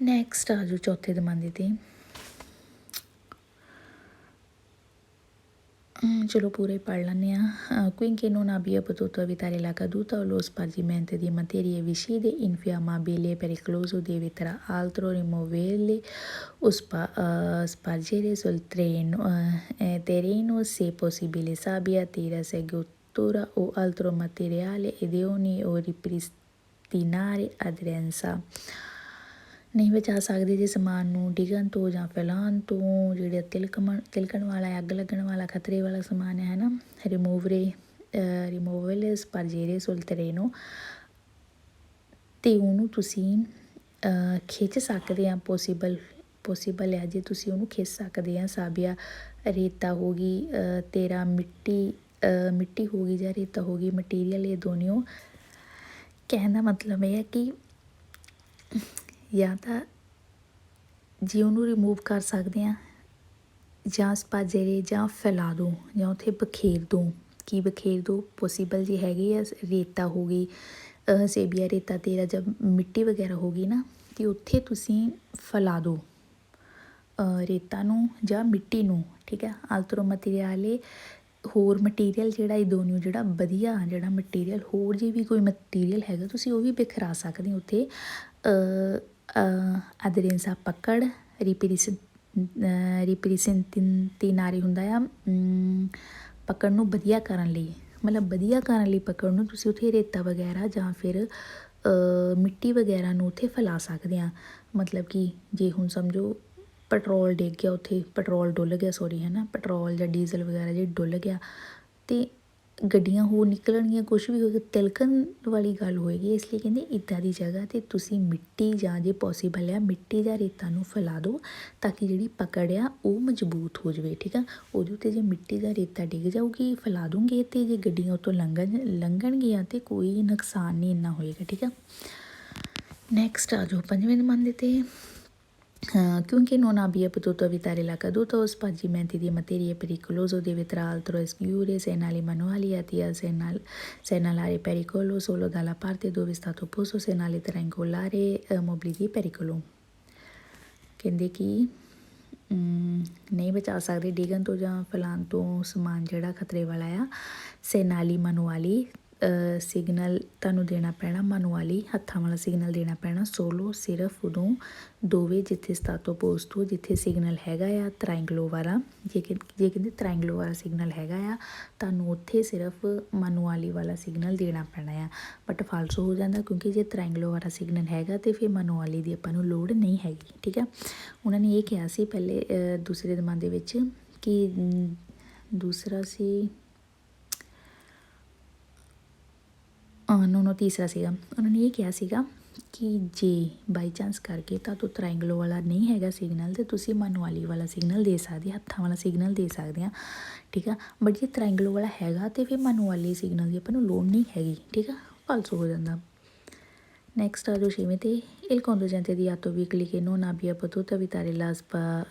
ਨੈਕਸਟ ਆ ਜੋ ਚੌਥੇ ਦਮਾਂਦੇ 'ਤੇ। ਚਲੋ ਪੂਰੇ ਪੜ੍ਹ ਲੈਂਦੇ ਹਾਂ। Quinché non abbia potuto evitare la caduta o lo spargimento di materie vicine infiammabili e pericolose deve tra l'altro rimuoverle o spargere sul terreno se possibile sabbia, terra, seggiatura o altro materiale idoneo o ripristinare aderenza। ਨਹੀਂ ਬਚਾ ਸਕਦੇ ਜੇ ਸਮਾਨ ਨੂੰ ਡਿੱਗਣ ਤੋਂ ਜਾਂ ਫੈਲਾਉਣ ਤੋਂ, ਜਿਹੜੇ ਤਿਲਕਣ ਵਾਲਾ, ਅੱਗ ਲੱਗਣ ਵਾਲਾ, ਖਤਰੇ ਵਾਲਾ ਸਮਾਨ ਹੈ ਨਾ। ਰਿਮੂਵਲ ਸਪਾਰਜੇਰੇ ਸੁਲ ਟਰੇਨੋ, ਅਤੇ ਉਹਨੂੰ ਤੁਸੀਂ ਖਿੱਚ ਸਕਦੇ ਆ, ਪੋਸੀਬਲ ਹੈ ਜੇ ਤੁਸੀਂ ਉਹਨੂੰ ਖਿੱਚ ਸਕਦੇ ਆ। ਸਾਬੀਆ ਰੇਤਾ ਹੋ ਗਈ, ਤੇਰਾ ਮਿੱਟੀ ਹੋ ਗਈ ਜਾਂ ਰੇਤਾ ਹੋ ਗਈ, ਮਟੀਰੀਅਲ ਇਹ ਦੋਨੋਂ। ਕਹਿਣ ਦਾ ਮਤਲਬ ਇਹ ਹੈ ਕਿ ਜਾਂ ਤਾਂ ਜੇ ਉਹਨੂੰ ਰਿਮੂਵ ਕਰ ਸਕਦੇ ਹਾਂ, ਜਾਂ ਸਪਾਜਰੇ ਜਾਂ ਫੈਲਾ ਦਿਓ, ਜਾਂ ਉੱਥੇ ਬਖੇਰ ਦਿਓ। ਕੀ ਬਖੇਰ ਦਿਓ? ਪੋਸੀਬਲ ਜੇ ਹੈਗੀ ਆ, ਰੇਤਾ ਹੋ ਗਈ, ਸੇਬੀਆ ਰੇਤਾ, ਤੇਰਾ ਜਬ ਮਿੱਟੀ ਵਗੈਰਾ ਹੋ ਗਈ ਨਾ, ਅਤੇ ਉੱਥੇ ਤੁਸੀਂ ਫੈਲਾ ਦਿਓ ਰੇਤਾ ਨੂੰ ਜਾਂ ਮਿੱਟੀ ਨੂੰ, ਠੀਕ ਹੈ। ਆਲਤਰੋ ਮਟੀਰੀਅਲੇ, ਹੋਰ ਮਟੀਰੀਅਲ ਜਿਹੜਾ ਇਹ ਦੋਨੋਂ ਜਿਹੜਾ ਵਧੀਆ ਜਿਹੜਾ ਮਟੀਰੀਅਲ, ਹੋਰ ਜੇ ਵੀ ਕੋਈ ਮਟੀਰੀਅਲ ਹੈਗਾ ਤੁਸੀਂ ਉਹ ਵੀ ਬਿਖਰਾ ਸਕਦੇ ਹੋ ਉੱਥੇ। ਅਦਰੈਂਸਾ ਪਕੜ, ਰਿਪ੍ਰੈਜ਼ੈਂਟੇਟਿਵ ਹੁੰਦਾ ਆ ਪਕੜ ਨੂੰ ਵਧੀਆ ਕਰਨ ਲਈ, ਮਤਲਬ ਵਧੀਆ ਕਰਨ ਲਈ ਪਕੜ ਨੂੰ ਤੁਸੀਂ ਉੱਥੇ ਰੇਤਾ ਵਗੈਰਾ ਜਾਂ ਫਿਰ ਮਿੱਟੀ ਵਗੈਰਾ ਨੂੰ ਉੱਥੇ ਫੈਲਾ ਸਕਦੇ ਹਾਂ। ਮਤਲਬ ਕਿ ਜੇ ਹੁਣ ਸਮਝੋ ਪੈਟਰੋਲ ਡਿੱਗ ਗਿਆ ਉੱਥੇ, ਪੈਟਰੋਲ ਡੁੱਲ ਗਿਆ, ਸੋਰੀ ਹੈ ਨਾ, ਪੈਟਰੋਲ ਜਾਂ ਡੀਜ਼ਲ ਵਗੈਰਾ ਜੇ ਡੁੱਲ ਗਿਆ, ਅਤੇ ਗੱਡੀਆਂ ਹੋਰ ਨਿਕਲਣਗੀਆਂ, ਕੁਛ ਵੀ ਹੋਏਗਾ, ਤਿਲਕਣ ਵਾਲੀ ਗੱਲ ਹੋਏਗੀ। ਇਸ ਲਈ ਕਹਿੰਦੇ ਇੱਦਾਂ ਦੀ ਜਗ੍ਹਾ 'ਤੇ ਤੁਸੀਂ ਮਿੱਟੀ ਜਾਂ ਜੇ ਪੋਸੀਬਲ ਆ ਮਿੱਟੀ ਜਾਂ ਰੇਤਾ ਨੂੰ ਫੈਲਾ ਦਿਓ ਤਾਂ ਕਿ ਜਿਹੜੀ ਪਕੜ ਆ ਉਹ ਮਜ਼ਬੂਤ ਹੋ ਜਾਵੇ। ਠੀਕ ਆ, ਉਹਦੇ ਉੱਤੇ ਜੇ ਮਿੱਟੀ ਜਾਂ ਰੇਤਾ ਡਿੱਗ ਜਾਊਗੀ ਫੈਲਾ ਦੂੰਗੇ ਅਤੇ ਜੇ ਗੱਡੀਆਂ ਉੱਤੋਂ ਲੰਘਣਗੀਆਂ ਤਾਂ ਕੋਈ ਨੁਕਸਾਨ ਨਹੀਂ ਇੰਨਾ ਹੋਏਗਾ। ਠੀਕ ਆ, ਨੈਕਸਟ ਆ ਜਾਓ 5ਵੇਂ ਨੰਬਰ 'ਤੇ chiunque non abbia potuto evitare la caduta o spargimenti di materie pericolose deve tra l'altro esiguire segnali manuali atti a segnalare pericolo solo dalla parte dove è stato posto segnale triangolare mobili di pericolo। ਕਹਿੰਦੇ ਕਿ ਨਹੀਂ ਬਚਾ ਸਕਦੇ ਡਿੱਗਣ ਤੋਂ ਜਾਂ ਫੈਲਾਣ ਤੋਂ ਸਮਾਨ ਜਿਹੜਾ ਖਤਰੇ ਵਾਲਾ ਆ। ਸੈਨਾਲੀ ਮਨੂਆਲੀ ਸਿਗਨਲ ਤੁਹਾਨੂੰ ਦੇਣਾ ਪੈਣਾ, ਮਨੂਆਲੀ ਹੱਥਾਂ ਵਾਲਾ ਸਿਗਨਲ ਦੇਣਾ ਪੈਣਾ। ਸੋਲੋ ਸਿਰਫ ਉਦੋਂ ਦੋਵੇਂ ਜਿੱਥੇ ਸਟਾਟੋ ਪੋਸਟ ਹੋ ਜਿੱਥੇ ਸਿਗਨਲ ਹੈਗਾ ਆ ਤ੍ਰਾਇੰਗਲੋ ਵਾਲਾ, ਜੇ ਕਹਿੰਦੇ ਤ੍ਰਾਇੰਗਲੋ ਵਾਲਾ ਸਿਗਨਲ ਹੈਗਾ ਆ ਤੁਹਾਨੂੰ ਉੱਥੇ ਸਿਰਫ ਮਨੂਆਲੀ ਵਾਲਾ ਸਿਗਨਲ ਦੇਣਾ ਪੈਣਾ ਆ। ਬਟ ਫਾਲਸੋ ਹੋ ਜਾਂਦਾ ਕਿਉਂਕਿ ਜੇ ਤ੍ਰਾਇੰਗਲੋ ਵਾਲਾ ਸਿਗਨਲ ਹੈਗਾ ਤਾਂ ਫਿਰ ਮਨੂਆਲੀ ਦੀ ਆਪਾਂ ਨੂੰ ਲੋੜ ਨਹੀਂ ਹੈਗੀ। ਠੀਕ ਆ, ਉਹਨਾਂ ਨੇ ਇਹ ਕਿਹਾ ਸੀ ਪਹਿਲੇ ਦੂਸਰੇ ਦਮਾਨ ਦੇ ਵਿੱਚ ਕਿ ਦੂਸਰਾ ਸੀ ਤੀਸਰਾ ਸੀਗਾ, ਉਹਨਾਂ ਨੇ ਇਹ ਕਿਹਾ ਸੀਗਾ ਕਿ ਜੇ ਬਾਈ ਚਾਂਸ ਕਰਕੇ ਤੁਹਾਨੂੰ ਤ੍ਰਾਇੰਗਲੋ ਵਾਲਾ ਨਹੀਂ ਹੈਗਾ ਸਿਗਨਲ ਤਾਂ ਤੁਸੀਂ ਮਨੂਆਲੀ ਵਾਲਾ ਸਿਗਨਲ ਦੇ ਸਕਦੇ, ਹੱਥਾਂ ਵਾਲਾ ਸਿਗਨਲ ਦੇ ਸਕਦੇ ਆ। ਠੀਕ ਆ, ਬਟ ਜੇ ਤ੍ਰਾਇੰਗਲੋ ਵਾਲਾ ਹੈਗਾ ਤਾਂ ਫਿਰ ਮਨੂਆਲੀ ਸਿਗਨਲ ਦੀ ਆਪਾਂ ਨੂੰ ਲੋੜ ਨਹੀਂ ਹੈਗੀ। ਠੀਕ ਆ, ਫਾਲਸੋ ਹੋ ਜਾਂਦਾ। Next ad uscimenti, il conducente di autoveiccoli che non abbia potuto evitare lo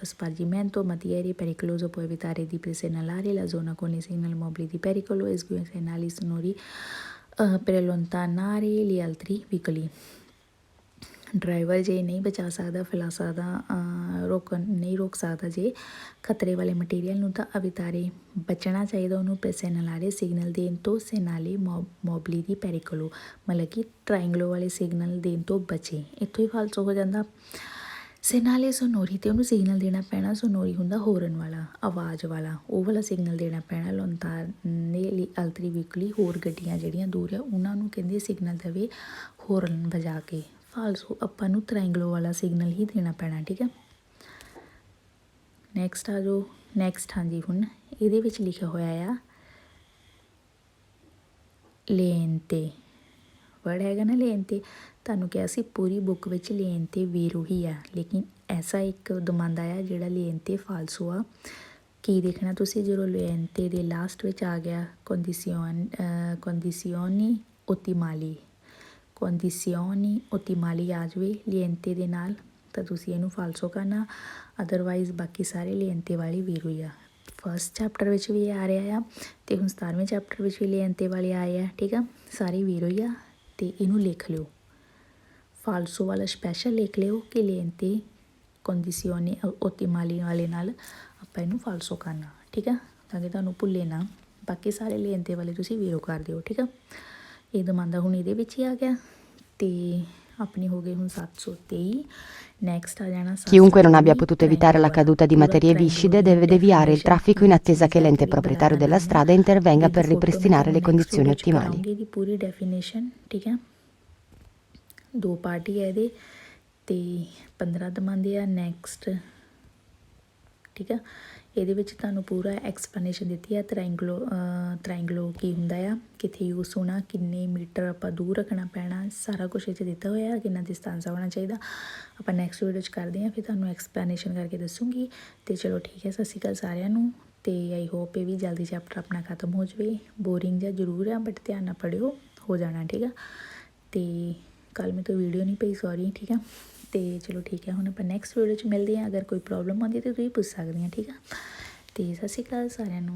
spargimento materie pericolose può evitare di segnalare la zona con i segnali mobili di pericolo e eseguire segnali sonori per allontanare gli altri veicoli। Driver ਜੇ ਨਹੀਂ ਬਚਾ ਸਕਦਾ, ਫੈਲਾ ਸਕਦਾ, ਨਹੀਂ ਰੋਕ ਸਕਦਾ ਜੇ ਖਤਰੇ ਵਾਲੇ ਮਟੀਰੀਅਲ ਨੂੰ ਤਾਂ ਅਵਿਤਾਰੇ ਬਚਣਾ ਚਾਹੀਦਾ ਉਹਨੂੰ ਸੈਨਾਲਾਰੇ ਸਿਗਨਲ ਦੇਣ ਤੋਂ। ਸੈਨਾਲੇ ਮੋਬਲੀ ਦੀ ਪੈਰੀਕਲੋ ਮਤਲਬ ਕਿ ਟਰਾਇੰਗਲੋ ਵਾਲੇ ਸਿਗਨਲ ਦੇਣ ਤੋਂ ਬਚੇ। ਇੱਥੋਂ ਹੀ ਫਾਲਸੋ ਹੋ ਜਾਂਦਾ। ਸੈਨਾਲੇ ਸੋਨੋਰੀ 'ਤੇ ਉਹਨੂੰ ਸਿਗਨਲ ਦੇਣਾ ਪੈਣਾ। ਸੋਨੋਰੀ ਹੁੰਦਾ ਹੋਰਨ ਵਾਲਾ, ਆਵਾਜ਼ ਵਾਲਾ, ਉਹ ਵਾਲਾ ਸਿਗਨਲ ਦੇਣਾ ਪੈਣਾ। ਲੋਂਤਾਨੇ ਲਈ ਅਲਤਰੀ ਵੀਕਲੀ ਹੋਰ ਗੱਡੀਆਂ ਜਿਹੜੀਆਂ ਦੂਰ ਆ ਉਹਨਾਂ ਨੂੰ ਕਹਿੰਦੇ ਸਿਗਨਲ ਦੇਵੇ ਹੋਰਨ ਵਜਾ ਕੇ। ਫਾਲਸੋ ਆਪਾਂ ਨੂੰ ਤ੍ਰਾਇੰਗਲੋ ਵਾਲਾ ਸਿਗਨਲ ਹੀ ਦੇਣਾ ਪੈਣਾ। ਠੀਕ ਹੈ, ਨੈਕਸਟ ਆ ਜਾਓ। ਨੈਕਸਟ ਹਾਂਜੀ ਹੁਣ ਇਹਦੇ ਵਿੱਚ ਲਿਖਿਆ ਹੋਇਆ ਆ ਲੇਨ 'ਤੇ ਵਰਡ ਹੈਗਾ ਨਾ ਲੇਨ 'ਤੇ। ਤੁਹਾਨੂੰ ਕਿਹਾ ਸੀ ਪੂਰੀ ਬੁੱਕ ਵਿੱਚ ਲੇਨ 'ਤੇ ਵੀਰੋ ਹੀ ਆ, ਲੇਕਿਨ ਐਸਾ ਇੱਕ ਦਮਾਂਦਾ ਆ ਜਿਹੜਾ ਲੇਨ 'ਤੇ ਫਾਲਸੋ ਆ। ਕੀ ਦੇਖਣਾ ਤੁਸੀਂ ਜਦੋਂ ਲੇਨ 'ਤੇ ਦੇ ਲਾਸਟ ਵਿੱਚ ਆ ਗਿਆ ਕੰਡੀਸੀਓਨੀ ਓਤੀਮਾਲੀ ਆ ਜਾਵੇ ਲੇਨਤੇ ਦੇ ਨਾਲ ਤਾਂ ਤੁਸੀਂ ਇਹਨੂੰ ਫਾਲਸੋ ਕਰਨਾ। ਅਦਰਵਾਈਜ਼ ਬਾਕੀ ਸਾਰੇ ਲੇਨਤੇ ਵਾਲੇ ਵੀਰੋ ਹੀ ਆ। ਫਸਟ ਚੈਪਟਰ ਵਿੱਚ ਵੀ ਆ ਰਿਹਾ ਆ ਅਤੇ ਹੁਣ 17ਵੇਂ ਚੈਪਟਰ ਵਿੱਚ ਵੀ ਲੇਨਤੇ ਵਾਲੇ ਆਏ ਆ। ਠੀਕ ਆ, ਸਾਰੇ ਵੀਰੋ ਹੀ ਆ ਅਤੇ ਇਹਨੂੰ ਲਿਖ ਲਿਓ ਫਾਲਸੋ ਵਾਲਾ ਸਪੈਸ਼ਲ ਲਿਖ ਲਿਓ ਕਿ ਲੇਨਤੇ ਕੰਡੀਸੀਓਨੀ ਓਤੀਮਾਲੀ ਵਾਲੇ ਨਾਲ ਆਪਾਂ ਇਹਨੂੰ ਫਾਲਸੋ ਕਰਨਾ। ਠੀਕ ਆ, ਤਾਂ ਕਿ ਤੁਹਾਨੂੰ ਭੁੱਲੇ ਨਾ। ਬਾਕੀ ਸਾਰੇ ਲੇਨਤੇ ਵਾਲੇ ਤੁਸੀਂ ਵੀਰੋ ਕਰ ਦਿਓ। ਠੀਕ ਆ, ਇਹ ਦਮਾਂਦਾ ਹੁਣ ਇਹਦੇ ਵਿੱਚ ਹੀ ਆ ਗਿਆ ਅਤੇ ਆਪਣੀ ਹੋ ਗਈ ਹੁਣ 723। ਨੈਕਸਟ ਆ ਜਾਣਾ Chiunque non abbia potuto evitare la caduta di materie viscide deve deviare il traffico in attesa che l'ente proprietario della strada intervenga per ripristinare le condizioni ottimali। ਇਹਦੀ ਪੂਰੀ ਡੈਫੀਨੇਸ਼ਨ। ਠੀਕ ਹੈ, 2 ਪਾਰਟ ਹੀ ਹੈ ਇਹਦੇ ਅਤੇ 15 ਦਮਾਂਦੇ ਆ। ਨੈਕਸਟ ਠੀਕ ਆ, ਇਹਦੇ ਵਿੱਚ ਤੁਹਾਨੂੰ ਪੂਰਾ ਐਕਸਪਲੇਨੇਸ਼ਨ ਦਿੱਤੀ ਹੈ ਤ੍ਰਾਇੰਗਲੋ ਕੀ ਹੁੰਦਾ ਆ, ਕਿੱਥੇ ਯੂਜ਼ ਹੋਣਾ, ਕਿੰਨੇ ਮੀਟਰ ਆਪਾਂ ਦੂਰ ਰੱਖਣਾ ਪੈਣਾ, ਸਾਰਾ ਕੁਛ ਇਹ 'ਚ ਦਿੱਤਾ ਹੋਇਆ, ਕਿੰਨਾ ਡਿਸਟੈਂਸ ਹੋਣਾ ਚਾਹੀਦਾ। ਆਪਾਂ ਨੈਕਸਟ ਵੀਡੀਓ 'ਚ ਕਰਦੇ ਹਾਂ, ਫਿਰ ਤੁਹਾਨੂੰ ਐਕਸਪਲੇਨੇਸ਼ਨ ਕਰਕੇ ਦੱਸੂੰਗੀ। ਅਤੇ ਚਲੋ ਠੀਕ ਹੈ, ਸਤਿ ਸ਼੍ਰੀ ਅਕਾਲ ਸਾਰਿਆਂ ਨੂੰ। ਅਤੇ ਆਈ ਹੋਪ ਇਹ ਵੀ ਜਲਦੀ ਚੈਪਟਰ ਆਪਣਾ ਖਤਮ ਹੋ ਜਾਵੇ। ਬੋਰਿੰਗ ਜਿਹਾ ਜ਼ਰੂਰ ਆ ਬਟ ਧਿਆਨ ਨਾਲ ਪੜ੍ਹਿਓ, ਹੋ ਜਾਣਾ। ਠੀਕ ਆ, ਅਤੇ ਕੱਲ੍ਹ ਮੇਰੇ ਤੋਂ ਵੀਡੀਓ ਨਹੀਂ ਪਈ, ਸੌਰੀ। ਠੀਕ ਆ, ਅਤੇ ਚਲੋ ਠੀਕ ਹੈ, ਹੁਣ ਆਪਾਂ ਨੈਕਸਟ ਵੀਡੀਓ 'ਚ ਮਿਲਦੇ ਹਾਂ। ਅਗਰ ਕੋਈ ਪ੍ਰੋਬਲਮ ਆਉਂਦੀ ਤਾਂ ਤੁਸੀਂ ਪੁੱਛ ਸਕਦੇ ਹਾਂ। ਠੀਕ ਆ, ਅਤੇ ਸਤਿ ਸ਼੍ਰੀ ਅਕਾਲ ਸਾਰਿਆਂ ਨੂੰ।